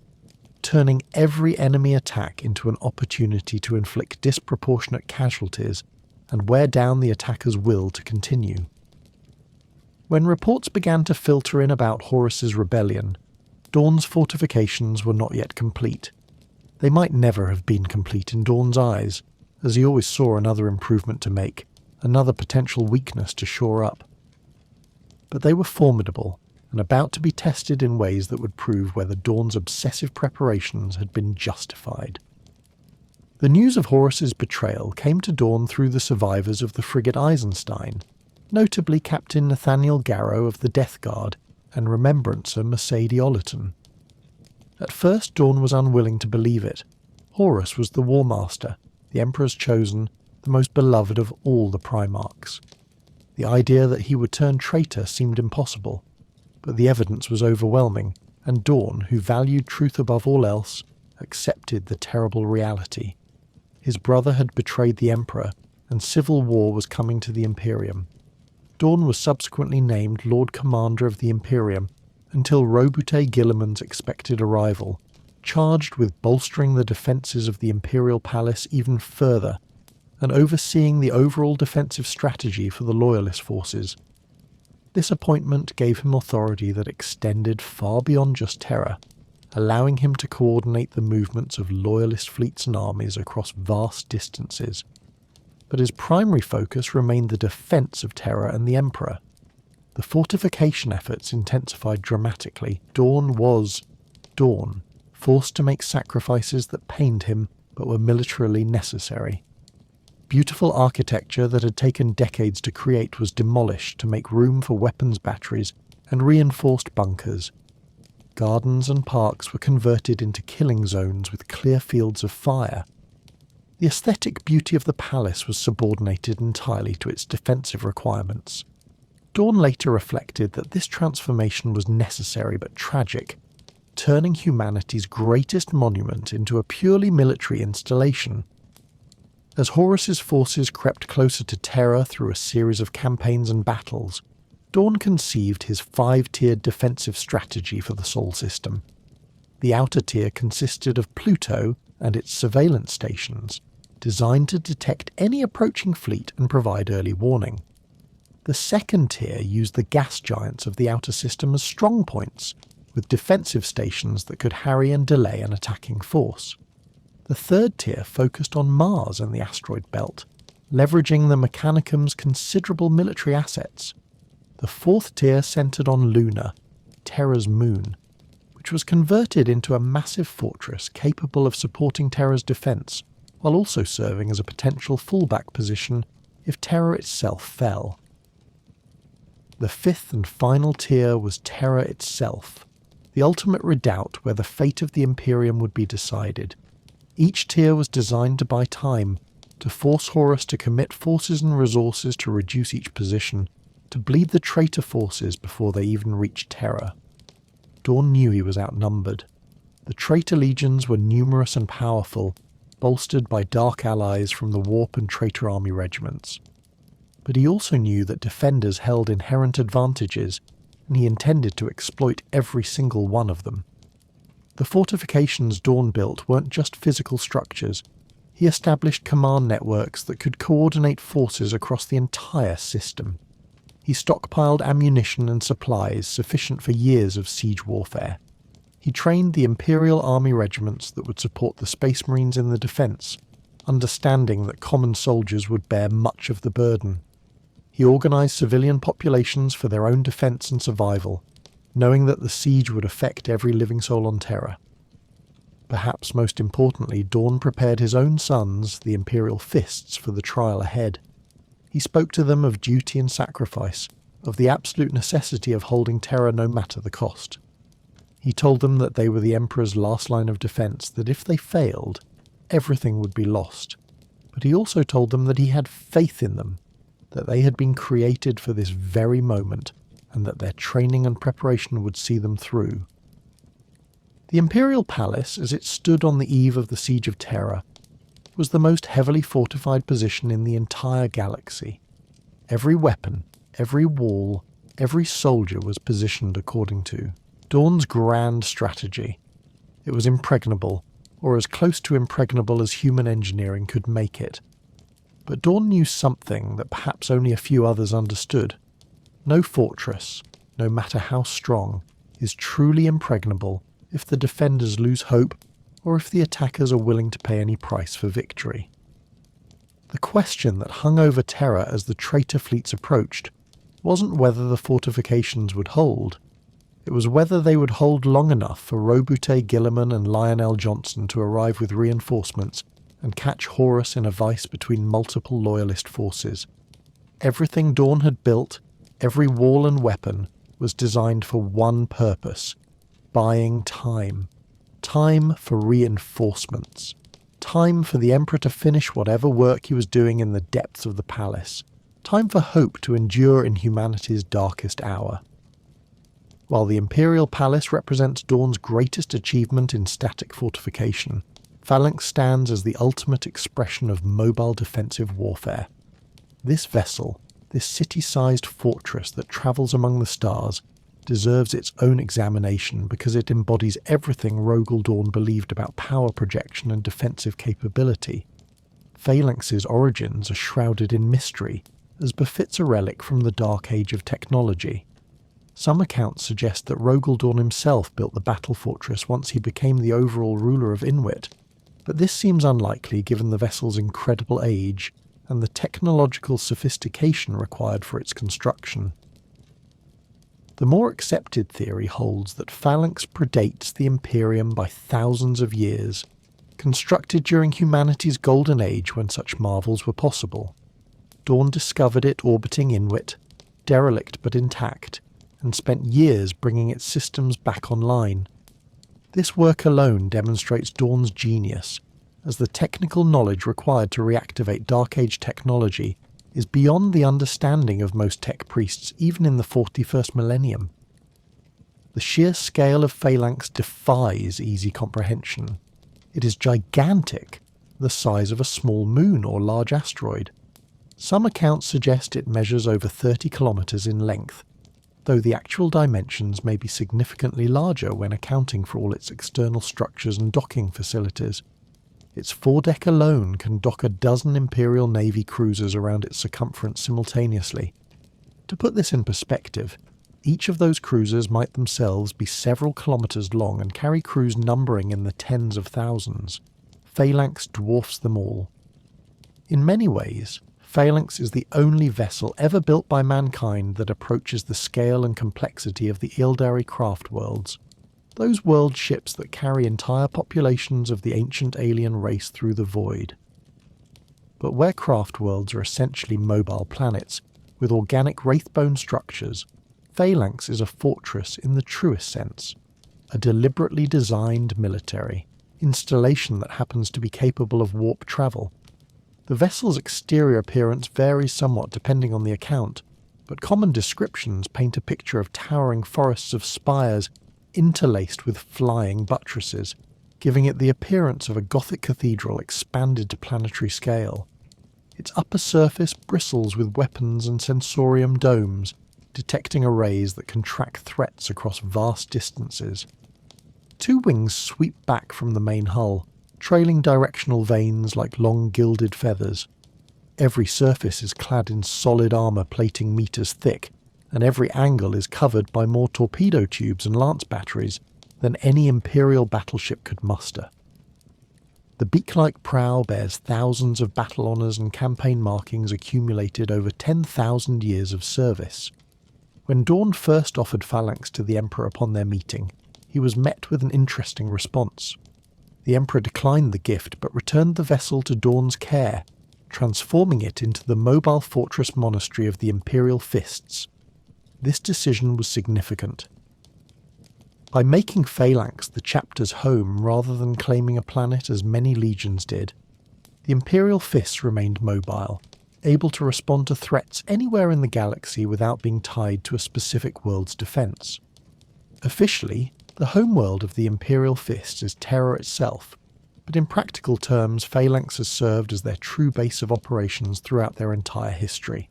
turning every enemy attack into an opportunity to inflict disproportionate casualties and wear down the attacker's will to continue. When reports began to filter in about Horus's rebellion, Dorn's fortifications were not yet complete. They might never have been complete in Dorn's eyes, as he always saw another improvement to make, another potential weakness to shore up. But they were formidable, and about to be tested in ways that would prove whether Dorn's obsessive preparations had been justified. The news of Horus's betrayal came to Dorn through the survivors of the frigate Eisenstein, notably Captain Nathaniel Garrow of the Death Guard and Remembrancer Mercedes Ollerton. At first Dorn was unwilling to believe it. Horus was the War Master, the Emperor's chosen, the most beloved of all the Primarchs. The idea that he would turn traitor seemed impossible, but the evidence was overwhelming, and Dorn, who valued truth above all else, accepted the terrible reality. His brother had betrayed the Emperor, and civil war was coming to the Imperium. Dorn was subsequently named Lord Commander of the Imperium until Robute Guilliman's expected arrival, charged with bolstering the defences of the Imperial Palace even further and overseeing the overall defensive strategy for the Loyalist forces. This appointment gave him authority that extended far beyond just Terra, allowing him to coordinate the movements of Loyalist fleets and armies across vast distances. But his primary focus remained the defence of Terra and the Emperor. The fortification efforts intensified dramatically. Dorn was Dorn, forced to make sacrifices that pained him but were militarily necessary. Beautiful architecture that had taken decades to create was demolished to make room for weapons batteries and reinforced bunkers. Gardens and parks were converted into killing zones with clear fields of fire. The aesthetic beauty of the palace was subordinated entirely to its defensive requirements. Dorn later reflected that this transformation was necessary but tragic, turning humanity's greatest monument into a purely military installation. As Horus's forces crept closer to Terra through a series of campaigns and battles, Dorn conceived his 5-tiered defensive strategy for the Sol system. The outer tier consisted of Pluto and its surveillance stations, designed to detect any approaching fleet and provide early warning. The second tier used the gas giants of the outer system as strong points, with defensive stations that could harry and delay an attacking force. The third tier focused on Mars and the asteroid belt, leveraging the Mechanicum's considerable military assets. The fourth tier centred on Luna, Terra's moon, which was converted into a massive fortress capable of supporting Terra's defence, while also serving as a potential fallback position if Terra itself fell. The fifth and final tier was Terra itself, the ultimate redoubt where the fate of the Imperium would be decided. Each tier was designed to buy time, to force Horus to commit forces and resources to reduce each position, to bleed the traitor forces before they even reached Terra. Dorn knew he was outnumbered. The traitor legions were numerous and powerful, bolstered by dark allies from the Warp and Traitor Army regiments. But he also knew that defenders held inherent advantages, and he intended to exploit every single one of them. The fortifications Dorn built weren't just physical structures. He established command networks that could coordinate forces across the entire system. He stockpiled ammunition and supplies sufficient for years of siege warfare. He trained the Imperial Army regiments that would support the Space Marines in the defence, understanding that common soldiers would bear much of the burden. He organised civilian populations for their own defence and survival, knowing that the siege would affect every living soul on Terra. Perhaps most importantly, Dorn prepared his own sons, the Imperial Fists, for the trial ahead. He spoke to them of duty and sacrifice, of the absolute necessity of holding Terra no matter the cost. He told them that they were the Emperor's last line of defence, that if they failed, everything would be lost. But he also told them that he had faith in them, that they had been created for this very moment, and that their training and preparation would see them through. The Imperial Palace, as it stood on the eve of the Siege of Terra, was the most heavily fortified position in the entire galaxy. Every weapon, every wall, every soldier was positioned according to Dorn's grand strategy. It was impregnable, or as close to impregnable as human engineering could make it. But Dorn knew something that perhaps only a few others understood. No fortress, no matter how strong, is truly impregnable if the defenders lose hope or if the attackers are willing to pay any price for victory. The question that hung over Terra as the traitor fleets approached wasn't whether the fortifications would hold. It was whether they would hold long enough for Robute Gilliman and Lionel Johnson to arrive with reinforcements and catch Horus in a vice between multiple loyalist forces. Everything Dorn had built, every wall and weapon, was designed for one purpose: buying time. Time for reinforcements. Time for the Emperor to finish whatever work he was doing in the depths of the palace. Time for hope to endure in humanity's darkest hour. While the Imperial Palace represents Dorn's greatest achievement in static fortification, Phalanx stands as the ultimate expression of mobile defensive warfare. This vessel, this city-sized fortress that travels among the stars, deserves its own examination because it embodies everything Rogal Dorn believed about power projection and defensive capability. Phalanx's origins are shrouded in mystery, as befits a relic from the Dark Age of technology. Some accounts suggest that Rogal Dorn himself built the battle fortress once he became the overall ruler of Inwit, but this seems unlikely given the vessel's incredible age and the technological sophistication required for its construction. The more accepted theory holds that Phalanx predates the Imperium by thousands of years, constructed during humanity's golden age when such marvels were possible. Dorn discovered it orbiting Inwit, derelict but intact, and spent years bringing its systems back online. This work alone demonstrates Dorn's genius, as the technical knowledge required to reactivate Dark Age technology is beyond the understanding of most tech priests even in the 41st millennium. The sheer scale of Phalanx defies easy comprehension. It is gigantic, the size of a small moon or large asteroid. Some accounts suggest it measures over 30 kilometers in length, though the actual dimensions may be significantly larger when accounting for all its external structures and docking facilities. Its foredeck alone can dock a dozen Imperial Navy cruisers around its circumference simultaneously. To put this in perspective, each of those cruisers might themselves be several kilometres long and carry crews numbering in the tens of thousands. Phalanx dwarfs them all. In many ways, Phalanx is the only vessel ever built by mankind that approaches the scale and complexity of the Ildari craft worlds, those world ships that carry entire populations of the ancient alien race through the void. But where craft worlds are essentially mobile planets, with organic wraithbone structures, Phalanx is a fortress in the truest sense, a deliberately designed military installation that happens to be capable of warp travel. The vessel's exterior appearance varies somewhat depending on the account, but common descriptions paint a picture of towering forests of spires interlaced with flying buttresses, giving it the appearance of a Gothic cathedral expanded to planetary scale. Its upper surface bristles with weapons and sensorium domes, detecting arrays that can track threats across vast distances. Two wings sweep back from the main hull, trailing directional vanes like long gilded feathers. Every surface is clad in solid armour plating meters thick, and every angle is covered by more torpedo tubes and lance batteries than any Imperial battleship could muster. The beak-like prow bears thousands of battle honours and campaign markings accumulated over 10,000 years of service. When Dorn first offered Phalanx to the Emperor upon their meeting, he was met with an interesting response. The Emperor declined the gift but returned the vessel to Dorn's care, transforming it into the mobile fortress-monastery of the Imperial Fists. This decision was significant. By making Phalanx the chapter's home rather than claiming a planet as many legions did, the Imperial Fists remained mobile, able to respond to threats anywhere in the galaxy without being tied to a specific world's defence. Officially, the homeworld of the Imperial Fists is Terra itself, but in practical terms Phalanx has served as their true base of operations throughout their entire history.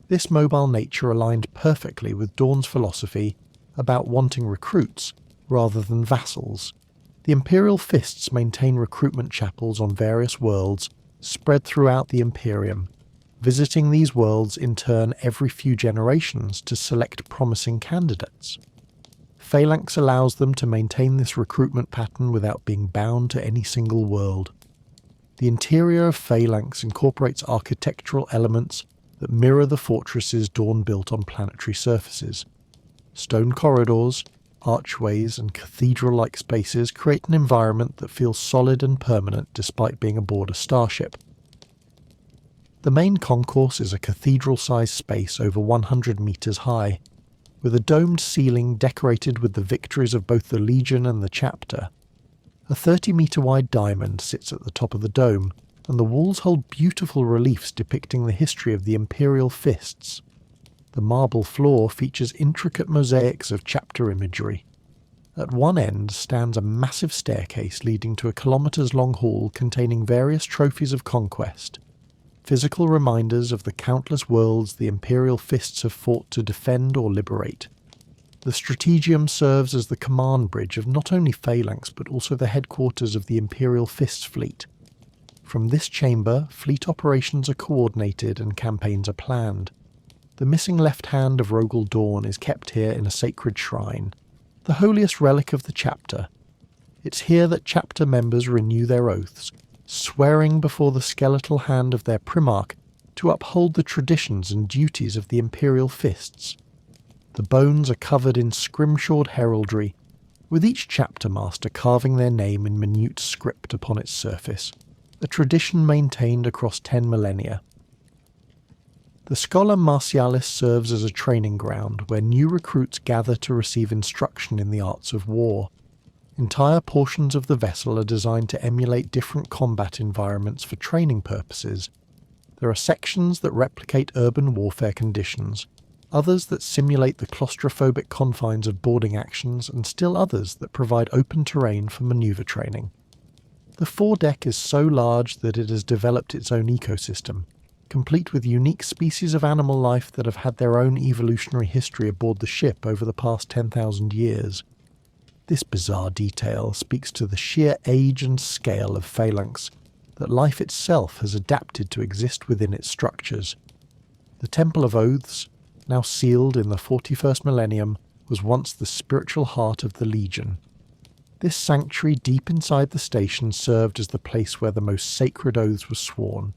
This mobile nature aligned perfectly with Dorn's philosophy about wanting recruits rather than vassals. The Imperial Fists maintain recruitment chapels on various worlds spread throughout the Imperium, visiting these worlds in turn every few generations to select promising candidates. Phalanx allows them to maintain this recruitment pattern without being bound to any single world. The interior of Phalanx incorporates architectural elements that mirror the fortresses Dorn built on planetary surfaces. Stone corridors, archways, and cathedral-like spaces create an environment that feels solid and permanent despite being aboard a starship. The main concourse is a cathedral-sized space over 100 metres high, with a domed ceiling decorated with the victories of both the Legion and the Chapter. A 30-metre-wide diamond sits at the top of the dome, and the walls hold beautiful reliefs depicting the history of the Imperial Fists. The marble floor features intricate mosaics of Chapter imagery. At one end stands a massive staircase leading to a kilometres-long hall containing various trophies of conquest, physical reminders of the countless worlds the Imperial Fists have fought to defend or liberate. The Strategium serves as the command bridge of not only Phalanx but also the headquarters of the Imperial Fists fleet. From this chamber, fleet operations are coordinated and campaigns are planned. The missing left hand of Rogal Dorn is kept here in a sacred shrine, the holiest relic of the Chapter. It's here that Chapter members renew their oaths, swearing before the skeletal hand of their Primarch to uphold the traditions and duties of the Imperial Fists. The bones are covered in scrimshawed heraldry, with each Chapter master carving their name in minute script upon its surface, a tradition maintained across 10 millennia. The Schola Martialis serves as a training ground where new recruits gather to receive instruction in the arts of war. Entire portions of the vessel are designed to emulate different combat environments for training purposes. There are sections that replicate urban warfare conditions, others that simulate the claustrophobic confines of boarding actions, and still others that provide open terrain for manoeuvre training. The foredeck is so large that it has developed its own ecosystem. complete with unique species of animal life that have had their own evolutionary history aboard the ship over the past 10,000 years. This bizarre detail speaks to the sheer age and scale of Phalanx, that life itself has adapted to exist within its structures. The Temple of Oaths, now sealed in the 41st millennium, was once the spiritual heart of the Legion. This sanctuary deep inside the station served as the place where the most sacred oaths were sworn,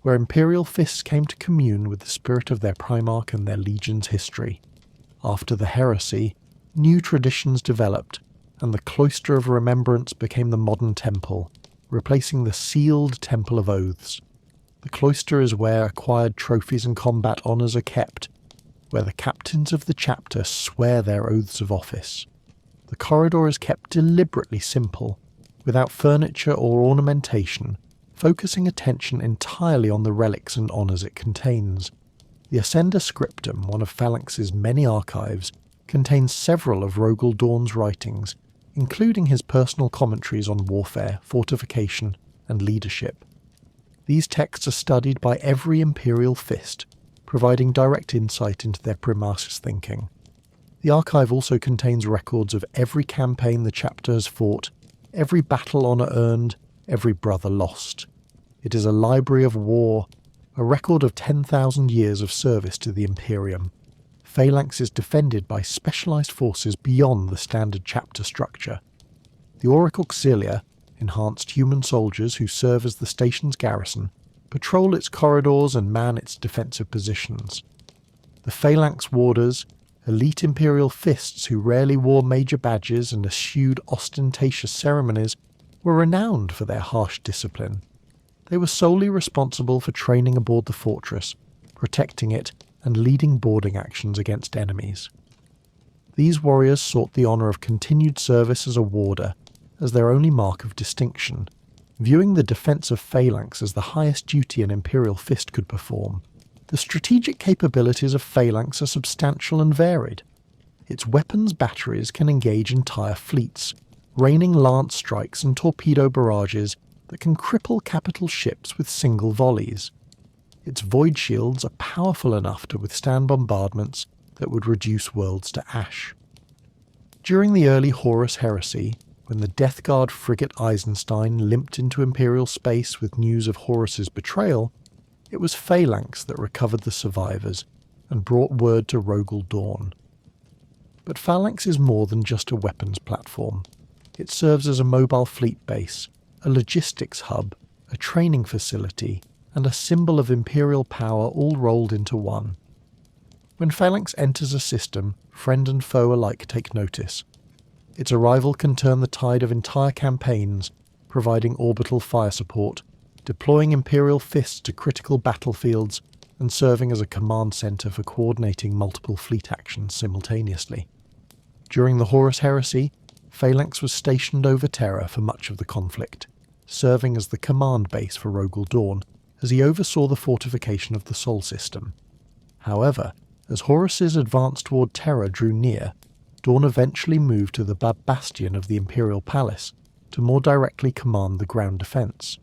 where Imperial Fists came to commune with the spirit of their Primarch and their Legion's history. After the heresy, new traditions developed, and the Cloister of Remembrance became the modern temple, replacing the sealed Temple of Oaths. The cloister is where acquired trophies and combat honours are kept, where the captains of the chapter swear their oaths of office. The corridor is kept deliberately simple, without furniture or ornamentation, focusing attention entirely on the relics and honours it contains. The Ascender Scriptum, one of Phalanx's many archives, contains several of Rogal Dorn's writings, including his personal commentaries on warfare, fortification, and leadership. These texts are studied by every Imperial Fist, providing direct insight into their Primarch's thinking. The archive also contains records of every campaign the chapter has fought, every battle honour earned, every brother lost. It is a library of war, a record of 10,000 years of service to the Imperium. Phalanx is defended by specialised forces beyond the standard chapter structure. The Auric Auxilia, enhanced human soldiers who serve as the station's garrison, patrol its corridors and man its defensive positions. The Phalanx Warders, elite Imperial Fists who rarely wore major badges and eschewed ostentatious ceremonies, were renowned for their harsh discipline. They were solely responsible for training aboard the fortress, protecting it, and leading boarding actions against enemies. These warriors sought the honour of continued service as a warder, as their only mark of distinction, viewing the defence of Phalanx as the highest duty an Imperial Fist could perform. The strategic capabilities of Phalanx are substantial and varied. Its weapons batteries can engage entire fleets, raining lance strikes and torpedo barrages that can cripple capital ships with single volleys. Its void shields are powerful enough to withstand bombardments that would reduce worlds to ash. During the early Horus Heresy, when the Death Guard frigate Eisenstein limped into Imperial space with news of Horus's betrayal, it was Phalanx that recovered the survivors and brought word to Rogal Dorn. But Phalanx is more than just a weapons platform. It serves as a mobile fleet base, a logistics hub, a training facility, and a symbol of Imperial power all rolled into one. When Phalanx enters a system, friend and foe alike take notice. Its arrival can turn the tide of entire campaigns, providing orbital fire support, deploying Imperial Fists to critical battlefields, and serving as a command centre for coordinating multiple fleet actions simultaneously. During the Horus Heresy, Phalanx was stationed over Terra for much of the conflict, serving as the command base for Rogal Dorn, as he oversaw the fortification of the Sol system. However, as Horus's advance toward Terra drew near, Dorn eventually moved to the bastion of the Imperial Palace to more directly command the ground defence.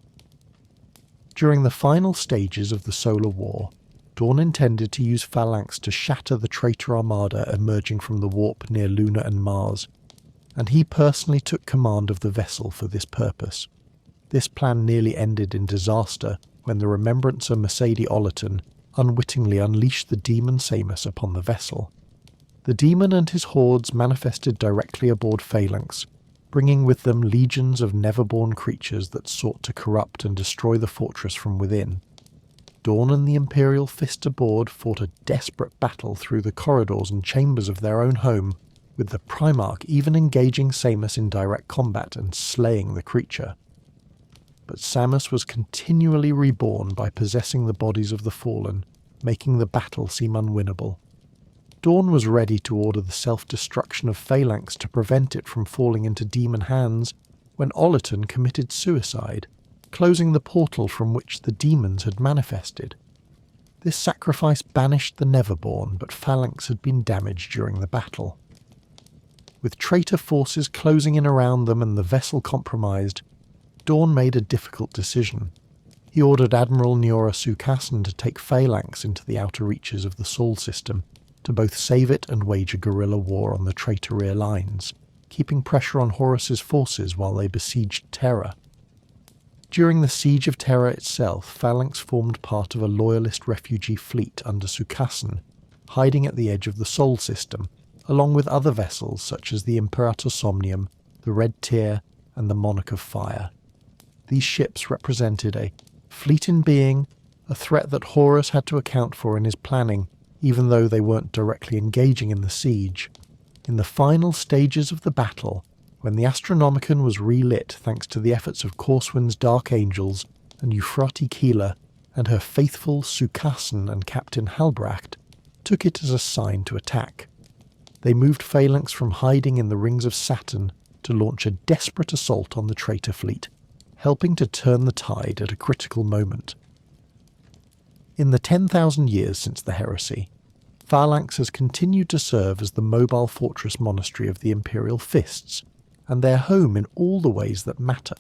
During the final stages of the Solar War, Dorn intended to use Phalanx to shatter the traitor armada emerging from the warp near Luna and Mars, and he personally took command of the vessel for this purpose. This plan nearly ended in disaster when the Remembrancer Mercedes Ollerton unwittingly unleashed the demon Samus upon the vessel. The demon and his hordes manifested directly aboard Phalanx, bringing with them legions of never-born creatures that sought to corrupt and destroy the fortress from within. Dorn and the Imperial Fist aboard fought a desperate battle through the corridors and chambers of their own home, with the Primarch even engaging Samus in direct combat and slaying the creature. But Samus was continually reborn by possessing the bodies of the fallen, making the battle seem unwinnable. Dorn was ready to order the self-destruction of Phalanx to prevent it from falling into demon hands when Ollerton committed suicide, closing the portal from which the demons had manifested. This sacrifice banished the Neverborn, but Phalanx had been damaged during the battle. With traitor forces closing in around them and the vessel compromised, Dorn made a difficult decision. He ordered Admiral Neora Sukasson to take Phalanx into the outer reaches of the Sol system, to both save it and wage a guerrilla war on the traitor rear lines, keeping pressure on Horus's forces while they besieged Terra. During the Siege of Terra itself, Phalanx formed part of a loyalist refugee fleet under Sukasson, hiding at the edge of the Sol system, along with other vessels such as the Imperator Somnium, the Red Tear, and the Monarch of Fire. These ships represented a fleet in being, a threat that Horus had to account for in his planning, even though they weren't directly engaging in the siege. In the final stages of the battle, when the Astronomicon was relit thanks to the efforts of Corswin's Dark Angels and Euphrati Keeler, and her faithful Sukasson and Captain Halbracht took it as a sign to attack. They moved Phalanx from hiding in the rings of Saturn to launch a desperate assault on the traitor fleet, helping to turn the tide at a critical moment. In the 10,000 years since the heresy, Phalanx has continued to serve as the mobile fortress-monastery of the Imperial Fists, and their home in all the ways that matter.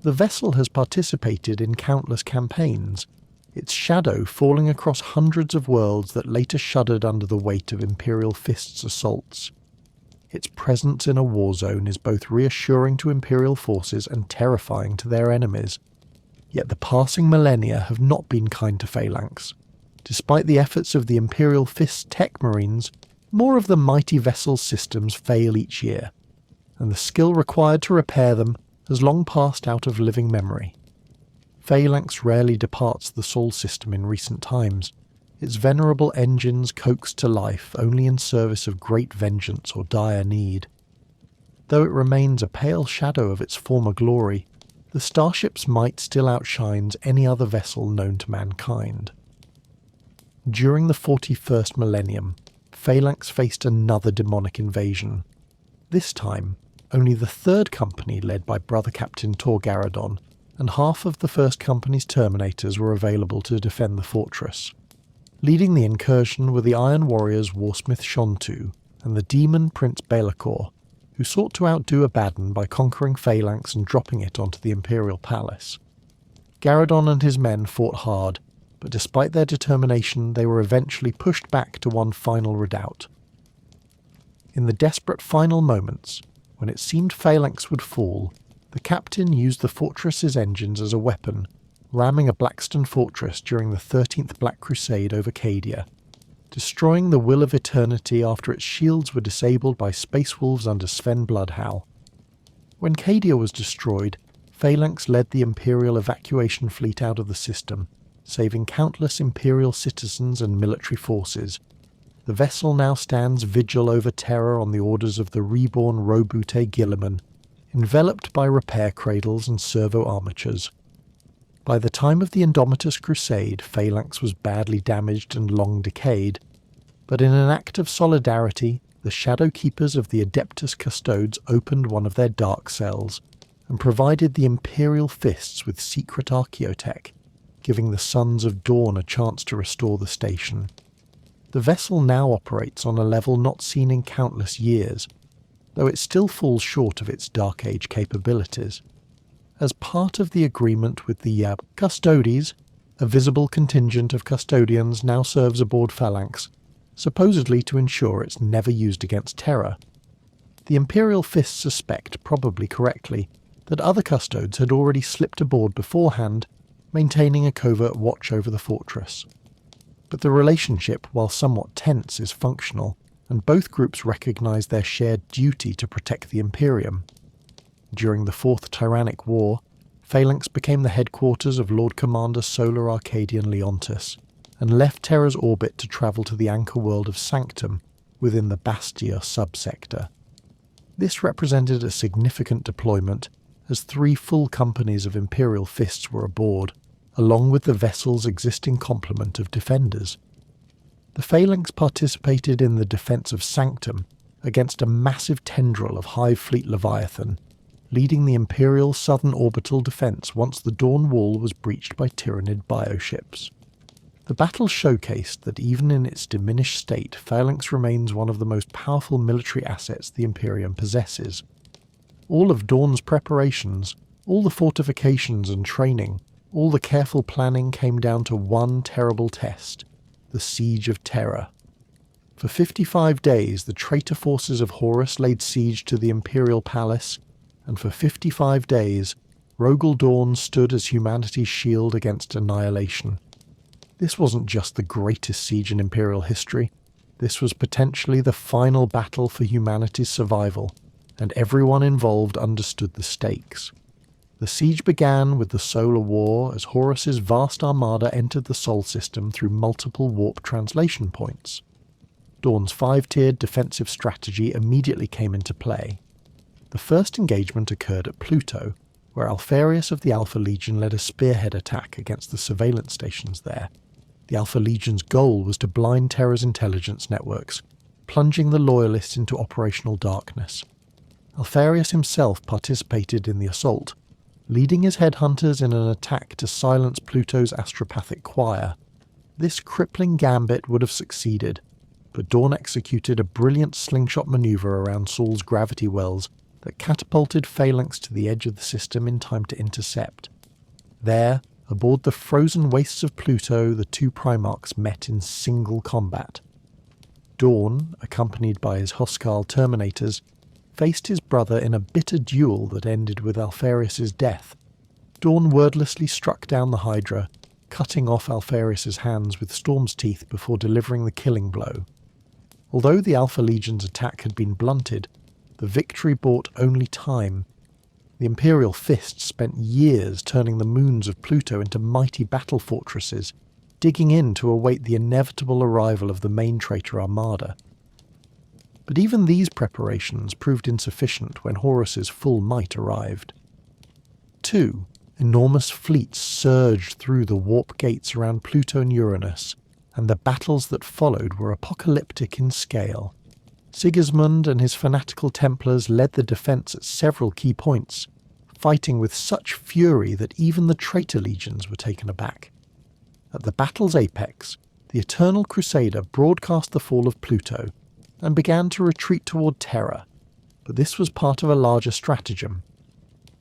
The vessel has participated in countless campaigns, its shadow falling across hundreds of worlds that later shuddered under the weight of Imperial Fists' assaults. Its presence in a war zone is both reassuring to Imperial forces and terrifying to their enemies. Yet the passing millennia have not been kind to Phalanx. Despite the efforts of the Imperial Fists tech marines, more of the mighty vessel's systems fail each year, and the skill required to repair them has long passed out of living memory. Phalanx rarely departs the Sol system in recent times, its venerable engines coaxed to life only in service of great vengeance or dire need. Though it remains a pale shadow of its former glory, the starship's might still outshines any other vessel known to mankind. During the 41st millennium, Phalanx faced another demonic invasion. This time, only the Third Company led by Brother Captain Tor Garadon and half of the First Company's Terminators were available to defend the fortress. Leading the incursion were the Iron Warriors Warsmith Shontu and the Demon Prince Belacor, who sought to outdo Abaddon by conquering Phalanx and dropping it onto the Imperial Palace. Garadon and his men fought hard, but despite their determination they were eventually pushed back to one final redoubt. In the desperate final moments, when it seemed Phalanx would fall, the captain used the fortress's engines as a weapon, ramming a Blackstone fortress during the 13th Black Crusade over Cadia, destroying the Will of Eternity after its shields were disabled by Space Wolves under Sven Bloodhowl. When Cadia was destroyed, Phalanx led the Imperial evacuation fleet out of the system, saving countless Imperial citizens and military forces. The vessel now stands vigil over Terra on the orders of the reborn Robute Guilliman, enveloped by repair cradles and servo armatures. By the time of the Indomitus Crusade, Phalanx was badly damaged and long decayed, but in an act of solidarity, the Shadow Keepers of the Adeptus Custodes opened one of their dark cells and provided the Imperial Fists with secret archaeotech, giving the Sons of Dawn a chance to restore the station. The vessel now operates on a level not seen in countless years, though it still falls short of its Dark Age capabilities. As part of the agreement with the Custodes, a visible contingent of custodians now serves aboard Phalanx, supposedly to ensure it's never used against Terra. The Imperial Fists suspect, probably correctly, that other custodes had already slipped aboard beforehand, maintaining a covert watch over the fortress. But the relationship, while somewhat tense, is functional, and both groups recognise their shared duty to protect the Imperium. During the Fourth Tyrannic War, Phalanx became the headquarters of Lord Commander Solar Arcadian Leontis, and left Terra's orbit to travel to the anchor world of Sanctum within the Bastia subsector. This represented a significant deployment, as 3 full companies of Imperial Fists were aboard, along with the vessel's existing complement of defenders. The Phalanx participated in the defence of Sanctum against a massive tendril of Hive Fleet Leviathan, leading the Imperial Southern Orbital defence once the Dawn Wall was breached by Tyranid bioships. The battle showcased that even in its diminished state, Phalanx remains one of the most powerful military assets the Imperium possesses. All of Dawn's preparations, all the fortifications and training, All the careful planning came down to one terrible test, the Siege of Terra. For 55 days the traitor forces of Horus laid siege to the Imperial Palace, and for 55 days Rogal Dorn stood as humanity's shield against annihilation. This wasn't just the greatest siege in Imperial history, this was potentially the final battle for humanity's survival, and everyone involved understood the stakes. The siege began with the Solar War as Horus's vast armada entered the Sol system through multiple warp translation points. Dorn's 5-tiered defensive strategy immediately came into play. The first engagement occurred at Pluto, where Alpharius of the Alpha Legion led a spearhead attack against the surveillance stations there. The Alpha Legion's goal was to blind Terra's intelligence networks, plunging the Loyalists into operational darkness. Alpharius himself participated in the assault, leading his headhunters in an attack to silence Pluto's astropathic choir. This crippling gambit would have succeeded, but Dorn executed a brilliant slingshot maneuver around Sol's gravity wells that catapulted Phalanx to the edge of the system in time to intercept. There, aboard the frozen wastes of Pluto, the two Primarchs met in single combat. Dorn, accompanied by his Hostile Terminators, faced his brother in a bitter duel that ended with Alpharius's death. Dorn wordlessly struck down the Hydra, cutting off Alpharius's hands with Storm's teeth before delivering the killing blow. Although the Alpha Legion's attack had been blunted, the victory bought only time. The Imperial Fists spent years turning the moons of Pluto into mighty battle fortresses, digging in to await the inevitable arrival of the main traitor armada. But even these preparations proved insufficient when Horus's full might arrived. 2 enormous fleets surged through the warp gates around Pluto and Uranus, and the battles that followed were apocalyptic in scale. Sigismund and his fanatical Templars led the defence at several key points, fighting with such fury that even the traitor legions were taken aback. At the battle's apex, the Eternal Crusader broadcast the fall of Pluto, and began to retreat toward Terra, but this was part of a larger stratagem.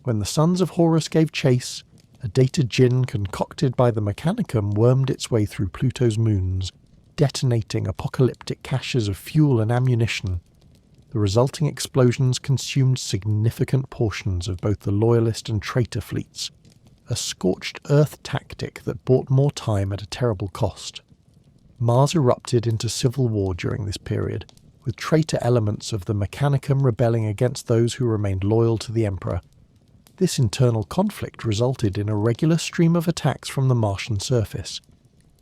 When the sons of Horus gave chase, a data djinn concocted by the Mechanicum wormed its way through Pluto's moons, detonating apocalyptic caches of fuel and ammunition. The resulting explosions consumed significant portions of both the Loyalist and traitor fleets, a scorched earth tactic that bought more time at a terrible cost. Mars erupted into civil war during this period, with traitor elements of the Mechanicum rebelling against those who remained loyal to the Emperor. This internal conflict resulted in a regular stream of attacks from the Martian surface.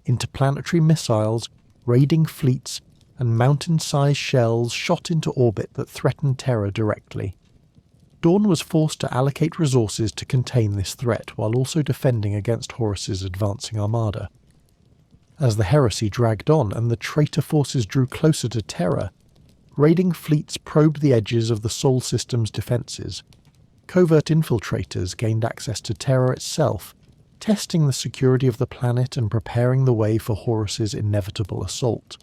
Interplanetary missiles, raiding fleets, and mountain-sized shells shot into orbit that threatened Terra directly. Dorn was forced to allocate resources to contain this threat while also defending against Horus's advancing armada. As the heresy dragged on and the traitor forces drew closer to Terra, raiding fleets probed the edges of the Sol system's defences. Covert infiltrators gained access to Terra itself, testing the security of the planet and preparing the way for Horus's inevitable assault.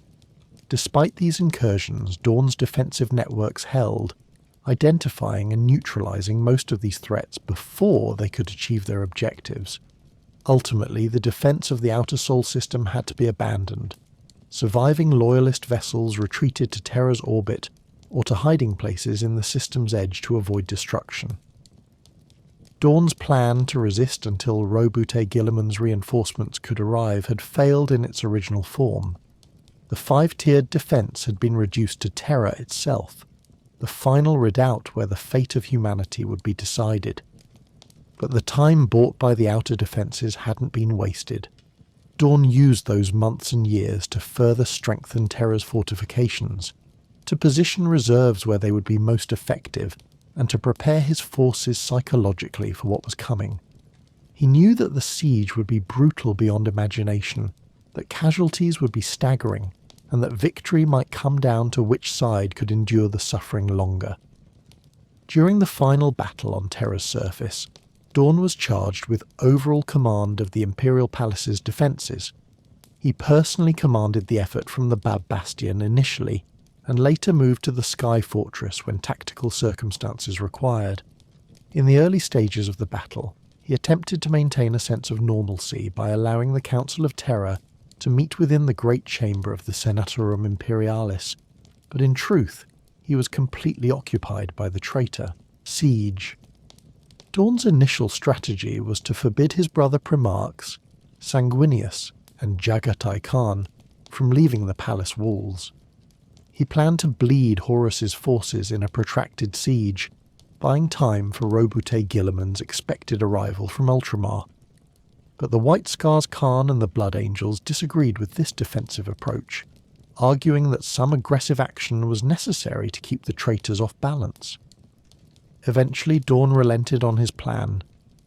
Despite these incursions, Dorn's defensive networks held, identifying and neutralising most of these threats before they could achieve their objectives. Ultimately, the defence of the outer Sol system had to be abandoned. Surviving Loyalist vessels retreated to Terra's orbit or to hiding places in the system's edge to avoid destruction. Dorn's plan to resist until Robute Guilliman's reinforcements could arrive had failed in its original form. The 5-tiered defence had been reduced to Terra itself, the final redoubt where the fate of humanity would be decided. But the time bought by the outer defences hadn't been wasted. Dorn used those months and years to further strengthen Terra's fortifications, to position reserves where they would be most effective, and to prepare his forces psychologically for what was coming. He knew that the siege would be brutal beyond imagination, that casualties would be staggering, and that victory might come down to which side could endure the suffering longer. During the final battle on Terra's surface, Dorn was charged with overall command of the Imperial Palace's defences. He personally commanded the effort from the Bab Bastion initially, and later moved to the Sky Fortress when tactical circumstances required. In the early stages of the battle, he attempted to maintain a sense of normalcy by allowing the Council of Terra to meet within the great chamber of the Senatorum Imperialis, but in truth, he was completely occupied by the traitor, Siege. Dorn's initial strategy was to forbid his brother Primarchs, Sanguinius and Jagatai Khan, from leaving the palace walls. He planned to bleed Horus's forces in a protracted siege, buying time for Robute Guilliman's expected arrival from Ultramar. But the White Scars Khan and the Blood Angels disagreed with this defensive approach, arguing that some aggressive action was necessary to keep the traitors off balance. Eventually Dorn relented on his plan,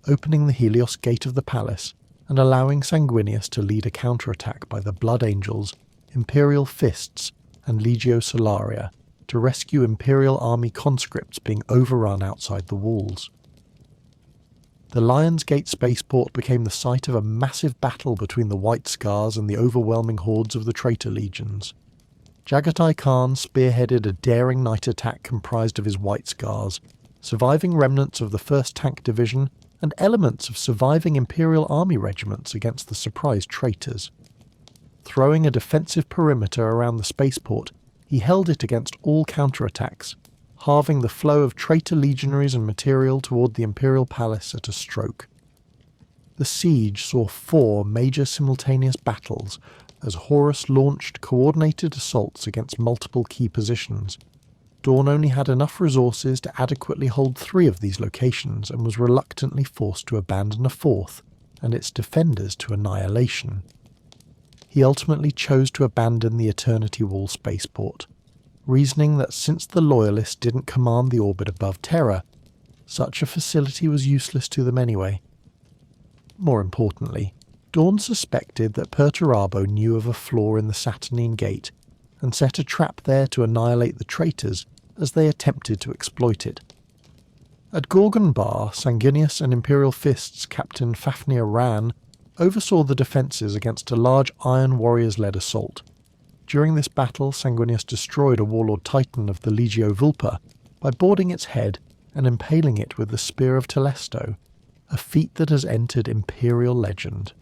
opening the Helios Gate of the palace and allowing Sanguinius to lead a counterattack by the Blood Angels, Imperial Fists and Legio Solaria to rescue Imperial army conscripts being overrun outside the walls. The Lion's Gate spaceport became the site of a massive battle between the White Scars and the overwhelming hordes of the traitor legions. Jagatai Khan spearheaded a daring night attack comprised of his White Scars, surviving remnants of the 1st Tank Division and elements of surviving Imperial army regiments against the surprised traitors. Throwing a defensive perimeter around the spaceport, he held it against all counterattacks, halving the flow of traitor legionaries and material toward the Imperial Palace at a stroke. The siege saw 4 major simultaneous battles as Horus launched coordinated assaults against multiple key positions. Dorn only had enough resources to adequately hold 3 of these locations and was reluctantly forced to abandon a 4th, and its defenders to annihilation. He ultimately chose to abandon the Eternity Wall spaceport, reasoning that since the Loyalists didn't command the orbit above Terra, such a facility was useless to them anyway. More importantly, Dorn suspected that Perturabo knew of a flaw in the Saturnine Gate and set a trap there to annihilate the traitors as they attempted to exploit it. At Gorgon Bar, Sanguinius and Imperial Fists Captain Fafnir Ran oversaw the defences against a large Iron Warriors-led assault. During this battle, Sanguinius destroyed a Warlord Titan of the Legio Vulpa by boarding its head and impaling it with the Spear of Telesto, a feat that has entered Imperial legend.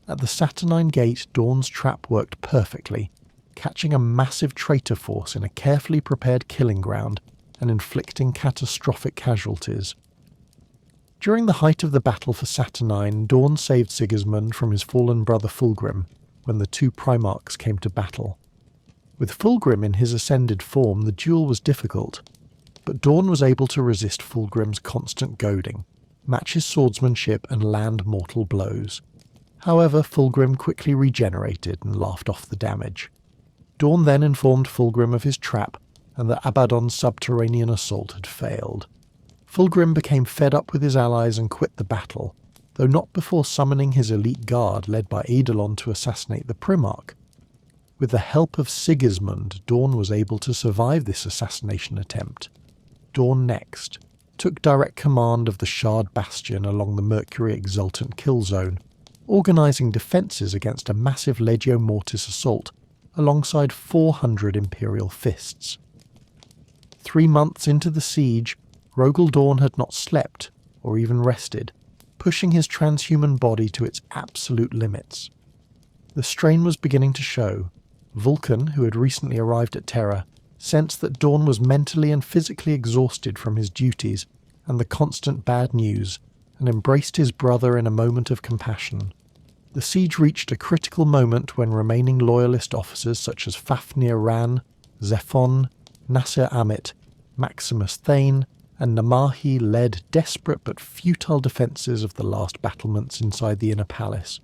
At the Saturnine Gate, Dorn's trap worked perfectly, catching a massive traitor force in a carefully prepared killing ground and inflicting catastrophic casualties. During the height of the battle for Saturnine, Dorn saved Sigismund from his fallen brother Fulgrim when the 2 Primarchs came to battle. With Fulgrim in his ascended form, the duel was difficult, but Dorn was able to resist Fulgrim's constant goading, match his swordsmanship and land mortal blows. However, Fulgrim quickly regenerated and laughed off the damage. Dorn then informed Fulgrim of his trap and that Abaddon's subterranean assault had failed. Fulgrim became fed up with his allies and quit the battle, though not before summoning his elite guard led by Eidolon to assassinate the Primarch. With the help of Sigismund, Dorn was able to survive this assassination attempt. Dorn next took direct command of the Shard Bastion along the Mercury Exultant kill zone, organising defences against a massive Legio Mortis assault alongside 400 Imperial Fists. 3 months into the siege, Rogal Dorn had not slept or even rested, pushing his transhuman body to its absolute limits. The strain was beginning to show. Vulcan, who had recently arrived at Terra, sensed that Dorn was mentally and physically exhausted from his duties and the constant bad news, and embraced his brother in a moment of compassion. The siege reached a critical moment when remaining loyalist officers such as Fafnir Ran, Zephon, Nasir Amit, Maximus Thane, and Namahi led desperate but futile defences of the last battlements inside the inner palace.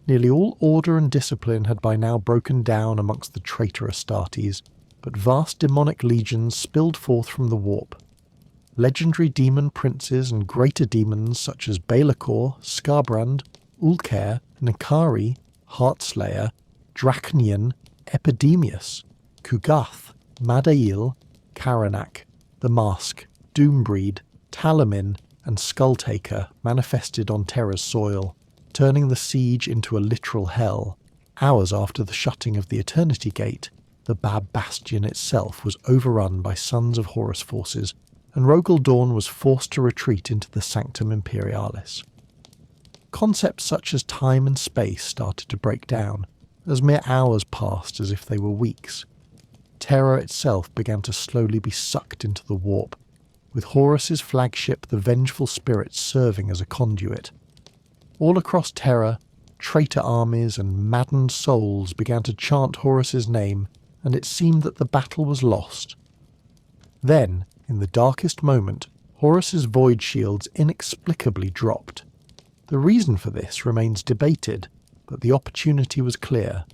Nearly all order and discipline had by now broken down amongst the traitor Astartes, but vast demonic legions spilled forth from the warp. Legendary demon princes and greater demons such as Balakor, Skarbrand, Ulker, Nikari, Heartslayer, Draconian, Epidemius, Kugath, Madail, Karanak, the Mask, Doombreed, Talamin, and Skulltaker manifested on Terra's soil, turning the siege into a literal hell. Hours after the shutting of the Eternity Gate, the Bab Bastion itself was overrun by Sons of Horus forces, and Rogal Dorn was forced to retreat into the Sanctum Imperialis. Concepts such as time and space started to break down, as mere hours passed as if they were weeks. Terra itself began to slowly be sucked into the warp, with Horus's flagship, the Vengeful Spirit, serving as a conduit. All across Terra, traitor armies and maddened souls began to chant Horus's name, and it seemed that the battle was lost. Then, in the darkest moment, Horus's void shields inexplicably dropped. The reason for this remains debated, but the opportunity was clear.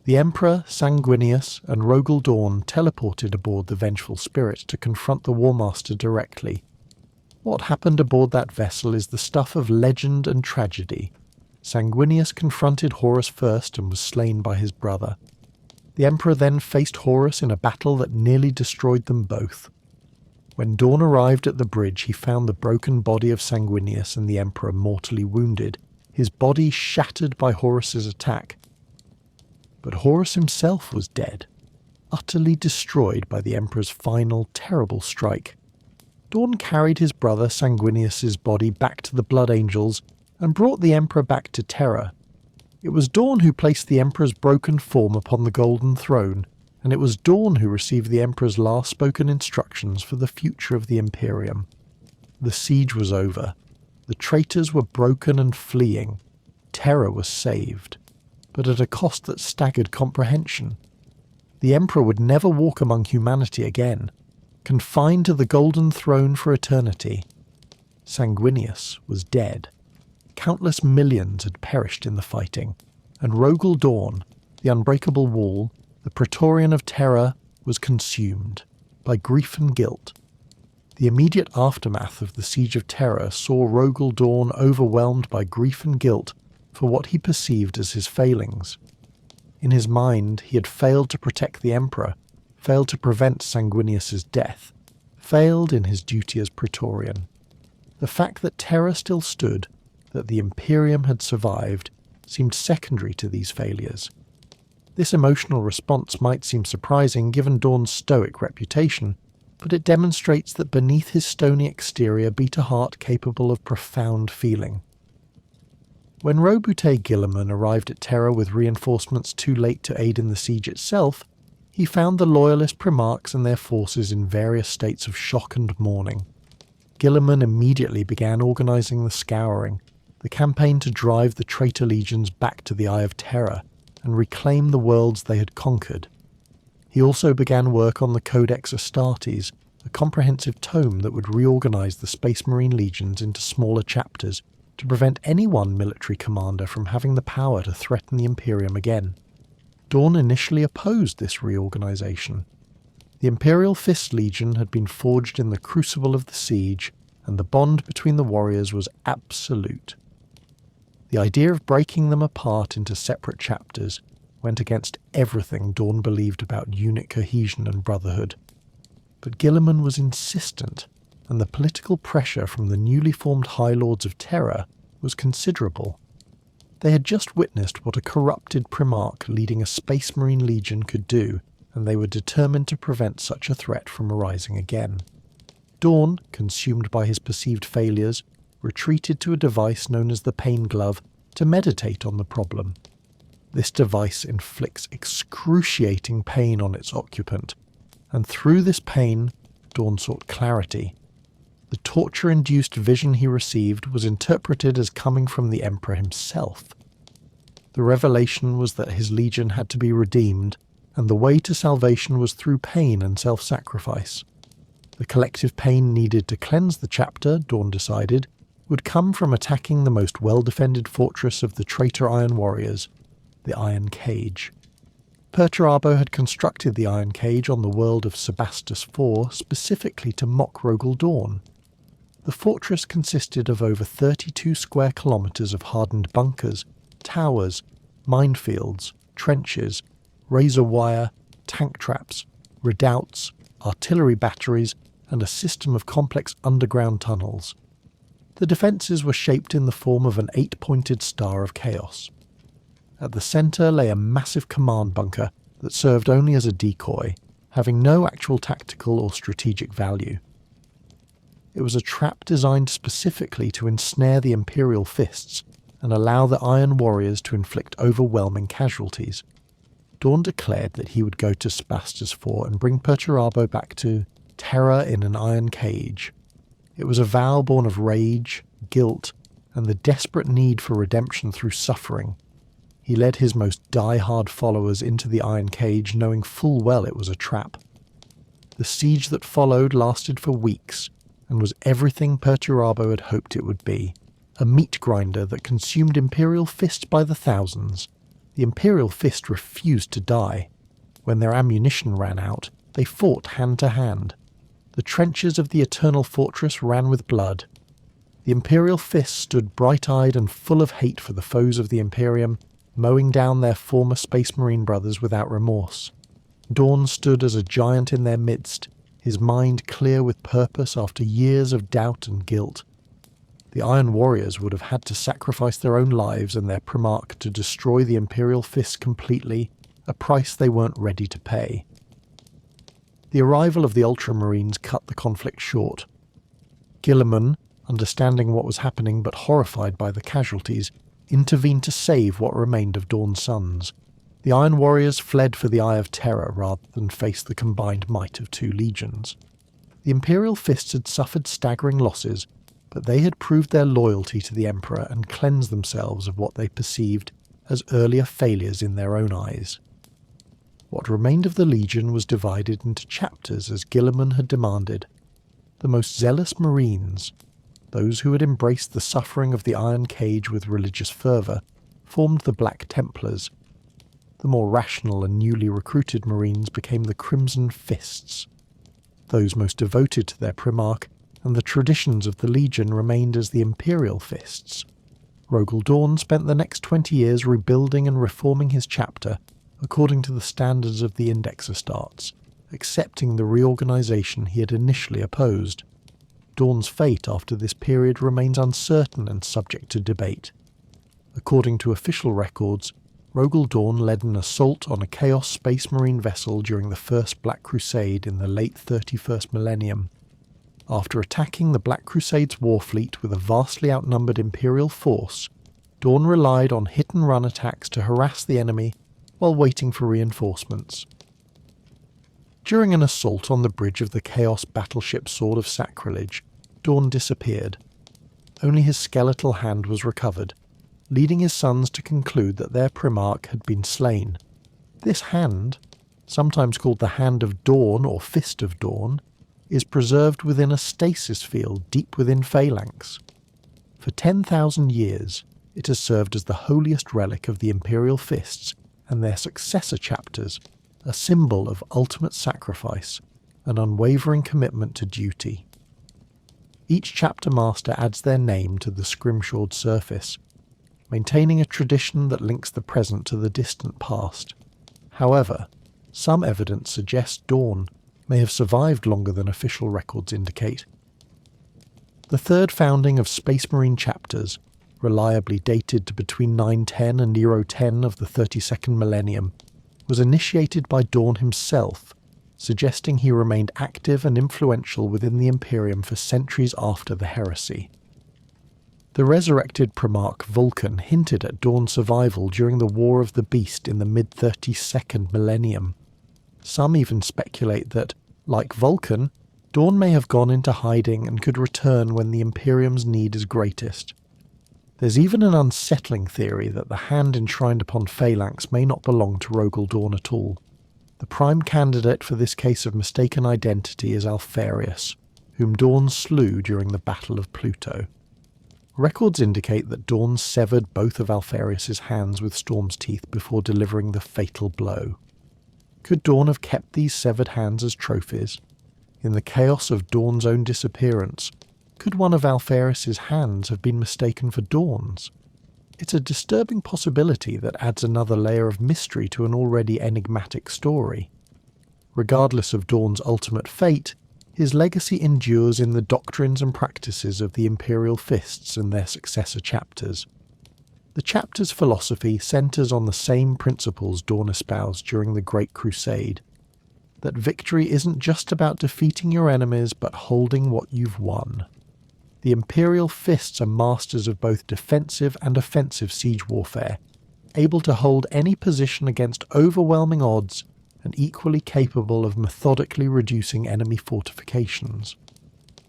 The Emperor, Sanguinius, and Rogal Dorn teleported aboard the Vengeful Spirit to confront the War Master directly. What happened aboard that vessel is the stuff of legend and tragedy. Sanguinius confronted Horus first and was slain by his brother. The Emperor then faced Horus in a battle that nearly destroyed them both. When Dorn arrived at the bridge, he found the broken body of Sanguinius and the Emperor mortally wounded, his body shattered by Horus's attack. But Horus himself was dead, utterly destroyed by the Emperor's final, terrible strike. Dorn carried his brother Sanguinius's body back to the Blood Angels and brought the Emperor back to Terra. It was Dorn who placed the Emperor's broken form upon the Golden Throne, and it was Dorn who received the Emperor's last spoken instructions for the future of the Imperium. The siege was over. The traitors were broken and fleeing. Terra was saved, but at a cost that staggered comprehension. The Emperor would never walk among humanity again, confined to the Golden Throne for eternity. Sanguinius was dead. Countless millions had perished in the fighting, and Rogal Dorn, the unbreakable wall, the Praetorian of Terra, was consumed by grief and guilt. The immediate aftermath of the Siege of Terra saw Rogal Dorn overwhelmed by grief and guilt for what he perceived as his failings. In his mind, he had failed to protect the Emperor, failed to prevent Sanguinius's death, failed in his duty as Praetorian. The fact that Terra still stood, that the Imperium had survived, seemed secondary to these failures. This emotional response might seem surprising given Dorn's stoic reputation, but it demonstrates that beneath his stony exterior beat a heart capable of profound feeling. When Roboute Guilliman arrived at Terra with reinforcements too late to aid in the siege itself, he found the loyalist Primarchs and their forces in various states of shock and mourning. Guilliman immediately began organising the Scouring, the campaign to drive the traitor legions back to the Eye of Terror and reclaim the worlds they had conquered. He also began work on the Codex Astartes, a comprehensive tome that would reorganise the Space Marine legions into smaller chapters to prevent any one military commander from having the power to threaten the Imperium again. Dorn initially opposed this reorganisation. The Imperial Fists Legion had been forged in the crucible of the siege, and the bond between the warriors was absolute. The idea of breaking them apart into separate chapters went against everything Dorn believed about unit cohesion and brotherhood. But Guilliman was insistent, and the political pressure from the newly formed High Lords of Terra was considerable. They had just witnessed what a corrupted Primarch leading a Space Marine Legion could do, and they were determined to prevent such a threat from arising again. Dorn, consumed by his perceived failures, retreated to a device known as the Pain Glove to meditate on the problem. This device inflicts excruciating pain on its occupant, and through this pain, Dorn sought clarity. The torture-induced vision he received was interpreted as coming from the Emperor himself. The revelation was that his legion had to be redeemed, and the way to salvation was through pain and self-sacrifice. The collective pain needed to cleanse the chapter, Dorn decided, would come from attacking the most well-defended fortress of the traitor Iron Warriors, the Iron Cage. Perturabo had constructed the Iron Cage on the world of Sebastus IV specifically to mock Rogal Dorn. The fortress consisted of over 32 square kilometres of hardened bunkers, towers, minefields, trenches, razor wire, tank traps, redoubts, artillery batteries, and a system of complex underground tunnels. The defences were shaped in the form of an 8-pointed star of chaos. At the centre lay a massive command bunker that served only as a decoy, having no actual tactical or strategic value. It was a trap designed specifically to ensnare the Imperial Fists and allow the Iron Warriors to inflict overwhelming casualties. Dorn declared that he would go to Sebastia's Fort and bring Perturabo back to Terra in an iron cage. It was a vow born of rage, guilt, and the desperate need for redemption through suffering. He led his most die-hard followers into the iron cage, knowing full well it was a trap. The siege that followed lasted for weeks, and was everything Perturabo had hoped it would be, a meat grinder that consumed Imperial Fists by the thousands. The Imperial Fist refused to die. When their ammunition ran out, they fought hand to hand. The trenches of the Eternal Fortress ran with blood. The Imperial Fist stood bright-eyed and full of hate for the foes of the Imperium, mowing down their former Space Marine brothers without remorse. Dorn stood as a giant in their midst, his mind clear with purpose after years of doubt and guilt. The Iron Warriors would have had to sacrifice their own lives and their Primarch to destroy the Imperial Fists completely, a price they weren't ready to pay. The arrival of the Ultramarines cut the conflict short. Guilliman, understanding what was happening but horrified by the casualties, intervened to save what remained of Dorn's sons. The Iron Warriors fled for the Eye of Terror rather than face the combined might of two legions. The Imperial Fists had suffered staggering losses, but they had proved their loyalty to the Emperor and cleansed themselves of what they perceived as earlier failures in their own eyes. What remained of the Legion was divided into chapters as Guilliman had demanded. The most zealous Marines, those who had embraced the suffering of the Iron Cage with religious fervour, formed the Black Templars. The more rational and newly recruited Marines became the Crimson Fists. Those most devoted to their Primarch and the traditions of the Legion remained as the Imperial Fists. Rogal Dorn spent the next 20 years rebuilding and reforming his chapter according to the standards of the Index Astartes, accepting the reorganisation he had initially opposed. Dorn's fate after this period remains uncertain and subject to debate. According to official records, Rogal Dorn led an assault on a Chaos Space Marine vessel during the First Black Crusade in the late 31st millennium. After attacking the Black Crusade's war fleet with a vastly outnumbered Imperial force, Dorn relied on hit-and-run attacks to harass the enemy while waiting for reinforcements. During an assault on the bridge of the Chaos battleship Sword of Sacrilege, Dorn disappeared. Only his skeletal hand was recovered, leading his sons to conclude that their Primarch had been slain. This hand, sometimes called the Hand of Dorn or Fist of Dorn, is preserved within a stasis field deep within Phalanx. For 10,000 years, it has served as the holiest relic of the Imperial Fists and their successor chapters, a symbol of ultimate sacrifice, an unwavering commitment to duty. Each chapter master adds their name to the scrimshawed surface, maintaining a tradition that links the present to the distant past. However, some evidence suggests Dorn may have survived longer than official records indicate. The third founding of Space Marine chapters, reliably dated to between 910 and Nero 10 of the 32nd millennium, was initiated by Dorn himself, suggesting he remained active and influential within the Imperium for centuries after the heresy. The resurrected Primarch Vulcan hinted at Dorn's survival during the War of the Beast in the mid-32nd millennium. Some even speculate that, like Vulcan, Dorn may have gone into hiding and could return when the Imperium's need is greatest. There's even an unsettling theory that the hand enshrined upon Phalanx may not belong to Rogal Dorn at all. The prime candidate for this case of mistaken identity is Alfarius, whom Dorn slew during the Battle of Pluto. Records indicate that Dorn severed both of Alfarius's hands with Storm's teeth before delivering the fatal blow. Could Dorn have kept these severed hands as trophies? In the chaos of Dorn's own disappearance, could one of Alfarius's hands have been mistaken for Dorn's? It's a disturbing possibility that adds another layer of mystery to an already enigmatic story. Regardless of Dorn's ultimate fate, his legacy endures in the doctrines and practices of the Imperial Fists and their successor chapters. The chapter's philosophy centres on the same principles Dorn espoused during the Great Crusade. that victory isn't just about defeating your enemies but holding what you've won. The Imperial Fists are masters of both defensive and offensive siege warfare, able to hold any position against overwhelming odds and equally capable of methodically reducing enemy fortifications.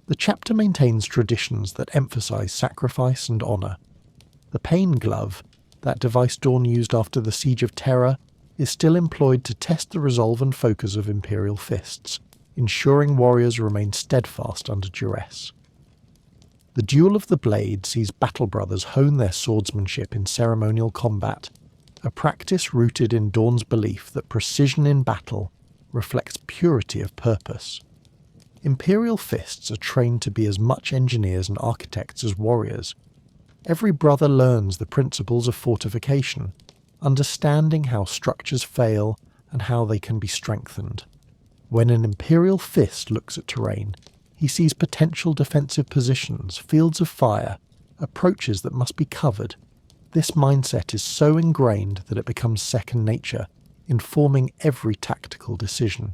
The chapter maintains traditions that emphasise sacrifice and honour. The Pain Glove, that device Dorn used after the Siege of Terra, is still employed to test the resolve and focus of Imperial Fists, ensuring warriors remain steadfast under duress. The Duel of the Blade sees battle brothers hone their swordsmanship in ceremonial combat, a practice rooted in Dorn's belief that precision in battle reflects purity of purpose. Imperial Fists are trained to be as much engineers and architects as warriors. Every brother learns the principles of fortification, understanding how structures fail and how they can be strengthened. When an Imperial Fist looks at terrain, he sees potential defensive positions, fields of fire, approaches that must be covered. This mindset is so ingrained that it becomes second nature, informing every tactical decision.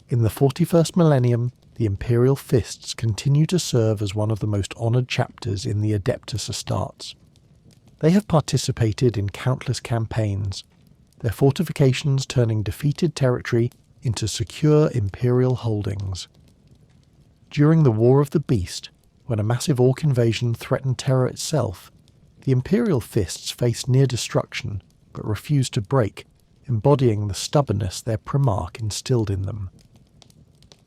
In the 41st millennium, the Imperial Fists continue to serve as one of the most honoured chapters in the Adeptus Astartes. They have participated in countless campaigns, their fortifications turning defeated territory into secure Imperial holdings. During the War of the Beast, when a massive Orc invasion threatened Terra itself, the Imperial Fists faced near destruction but refused to break, embodying the stubbornness their Primarch instilled in them.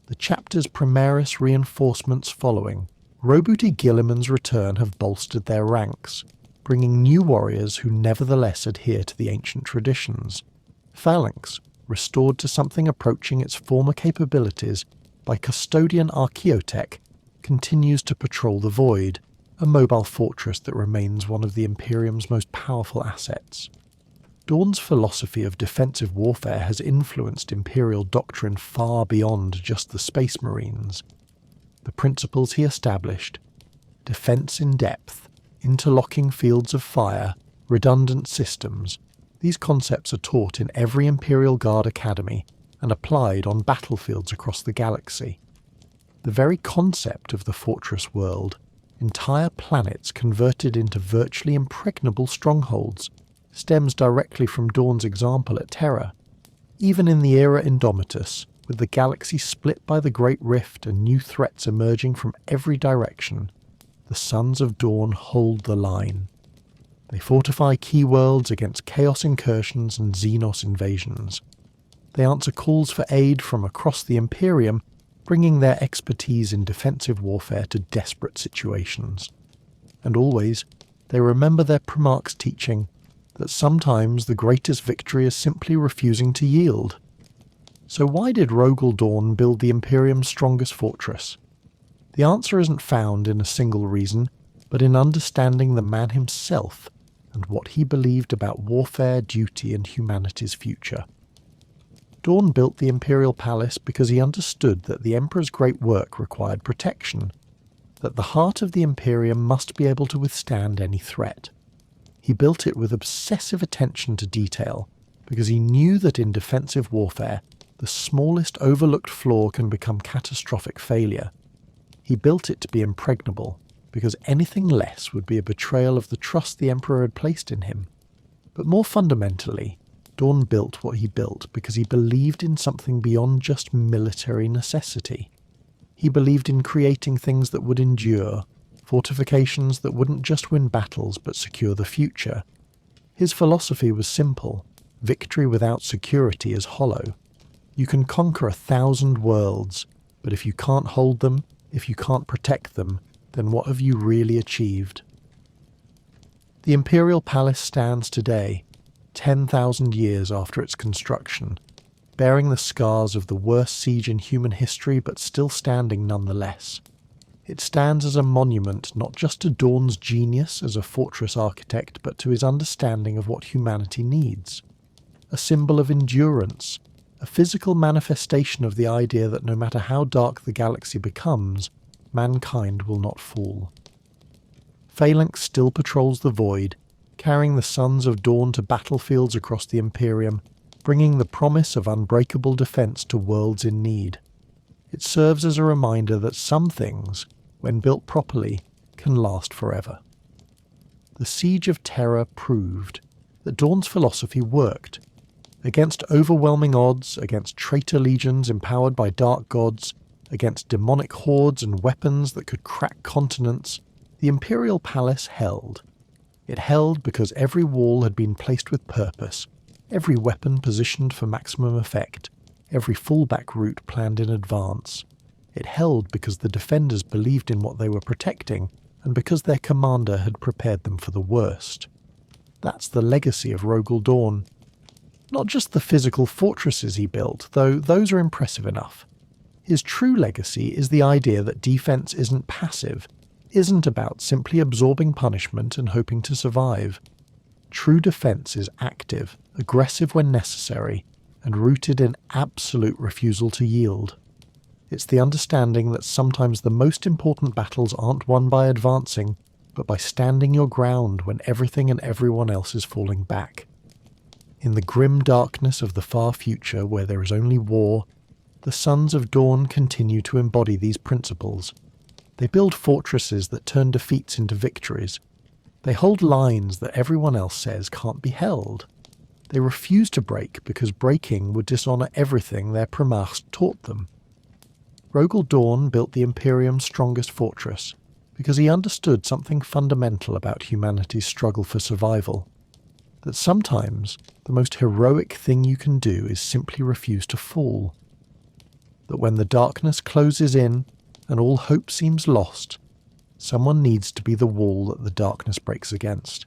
The chapter's Primaris reinforcements following, Roboute Guilliman's return have bolstered their ranks, bringing new warriors who nevertheless adhere to the ancient traditions. Phalanx, restored to something approaching its former capabilities by Custodian Archaeotech, continues to patrol the Void, a mobile fortress that remains one of the Imperium's most powerful assets. Dorn's philosophy of defensive warfare has influenced Imperial doctrine far beyond just the Space Marines. The principles he established, defense in depth, interlocking fields of fire, redundant systems, these concepts are taught in every Imperial Guard academy and applied on battlefields across the galaxy. The very concept of the fortress world, entire planets converted into virtually impregnable strongholds, stems directly from Dorn's example at Terra. Even in the era Indomitus, with the galaxy split by the Great Rift and new threats emerging from every direction, the Sons of Dorn hold the line. They fortify key worlds against chaos incursions and Xenos invasions. They answer calls for aid from across the Imperium, bringing their expertise in defensive warfare to desperate situations. And always, they remember their Primarch's teaching that sometimes the greatest victory is simply refusing to yield. So why did Rogal Dorn build the Imperium's strongest fortress? The answer isn't found in a single reason, but in understanding the man himself and what he believed about warfare, duty, and humanity's future. Dorn built the Imperial Palace because he understood that the Emperor's great work required protection, that the heart of the Imperium must be able to withstand any threat. He built it with obsessive attention to detail, because he knew that in defensive warfare, the smallest overlooked flaw can become catastrophic failure. He built it to be impregnable, because anything less would be a betrayal of the trust the Emperor had placed in him. But more fundamentally, Dorn built what he built because he believed in something beyond just military necessity. He believed in creating things that would endure, fortifications that wouldn't just win battles but secure the future. His philosophy was simple: victory without security is hollow. You can conquer 1,000 worlds, but if you can't hold them, if you can't protect them, then what have you really achieved? The Imperial Palace stands today, 10,000 years after its construction, bearing the scars of the worst siege in human history but still standing nonetheless. It stands as a monument not just to Dorn's genius as a fortress architect but to his understanding of what humanity needs. A symbol of endurance, a physical manifestation of the idea that no matter how dark the galaxy becomes, mankind will not fall. Phalanx still patrols the Void, carrying the Sons of Dorn to battlefields across the Imperium, bringing the promise of unbreakable defence to worlds in need. It serves as a reminder that some things, when built properly, can last forever. The Siege of Terra proved that Dorn's philosophy worked. Against overwhelming odds, against traitor legions empowered by dark gods, against demonic hordes and weapons that could crack continents, the Imperial Palace held. It held because every wall had been placed with purpose, every weapon positioned for maximum effect, every fallback route planned in advance. It held because the defenders believed in what they were protecting, and because their commander had prepared them for the worst. That's the legacy of Rogal Dorn. Not just the physical fortresses he built, though those are impressive enough. His true legacy is the idea that defense isn't passive, isn't about simply absorbing punishment and hoping to survive. True defense is active, aggressive when necessary, and rooted in absolute refusal to yield. It's the understanding that sometimes the most important battles aren't won by advancing, but by standing your ground when everything and everyone else is falling back. In the grim darkness of the far future where there is only war, the Sons of Dorn continue to embody these principles. They build fortresses that turn defeats into victories. They hold lines that everyone else says can't be held. They refuse to break because breaking would dishonour everything their Primarchs taught them. Rogal Dorn built the Imperium's strongest fortress because he understood something fundamental about humanity's struggle for survival. That sometimes the most heroic thing you can do is simply refuse to fall. That when the darkness closes in and all hope seems lost, someone needs to be the wall that the darkness breaks against.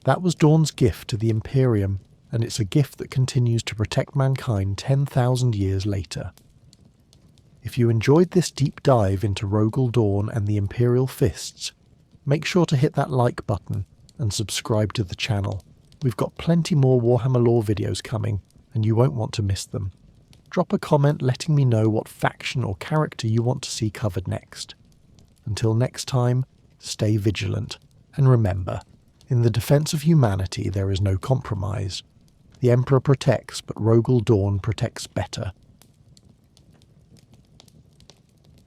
That was Dorn's gift to the Imperium, and it's a gift that continues to protect mankind 10,000 years later. If you enjoyed this deep dive into Rogal Dorn and the Imperial Fists, make sure to hit that like button and subscribe to the channel. We've got plenty more Warhammer lore videos coming, and you won't want to miss them. Drop a comment letting me know what faction or character you want to see covered next. Until next time, stay vigilant, and remember, in the defense of humanity there is no compromise. The Emperor protects, but Rogal Dorn protects better.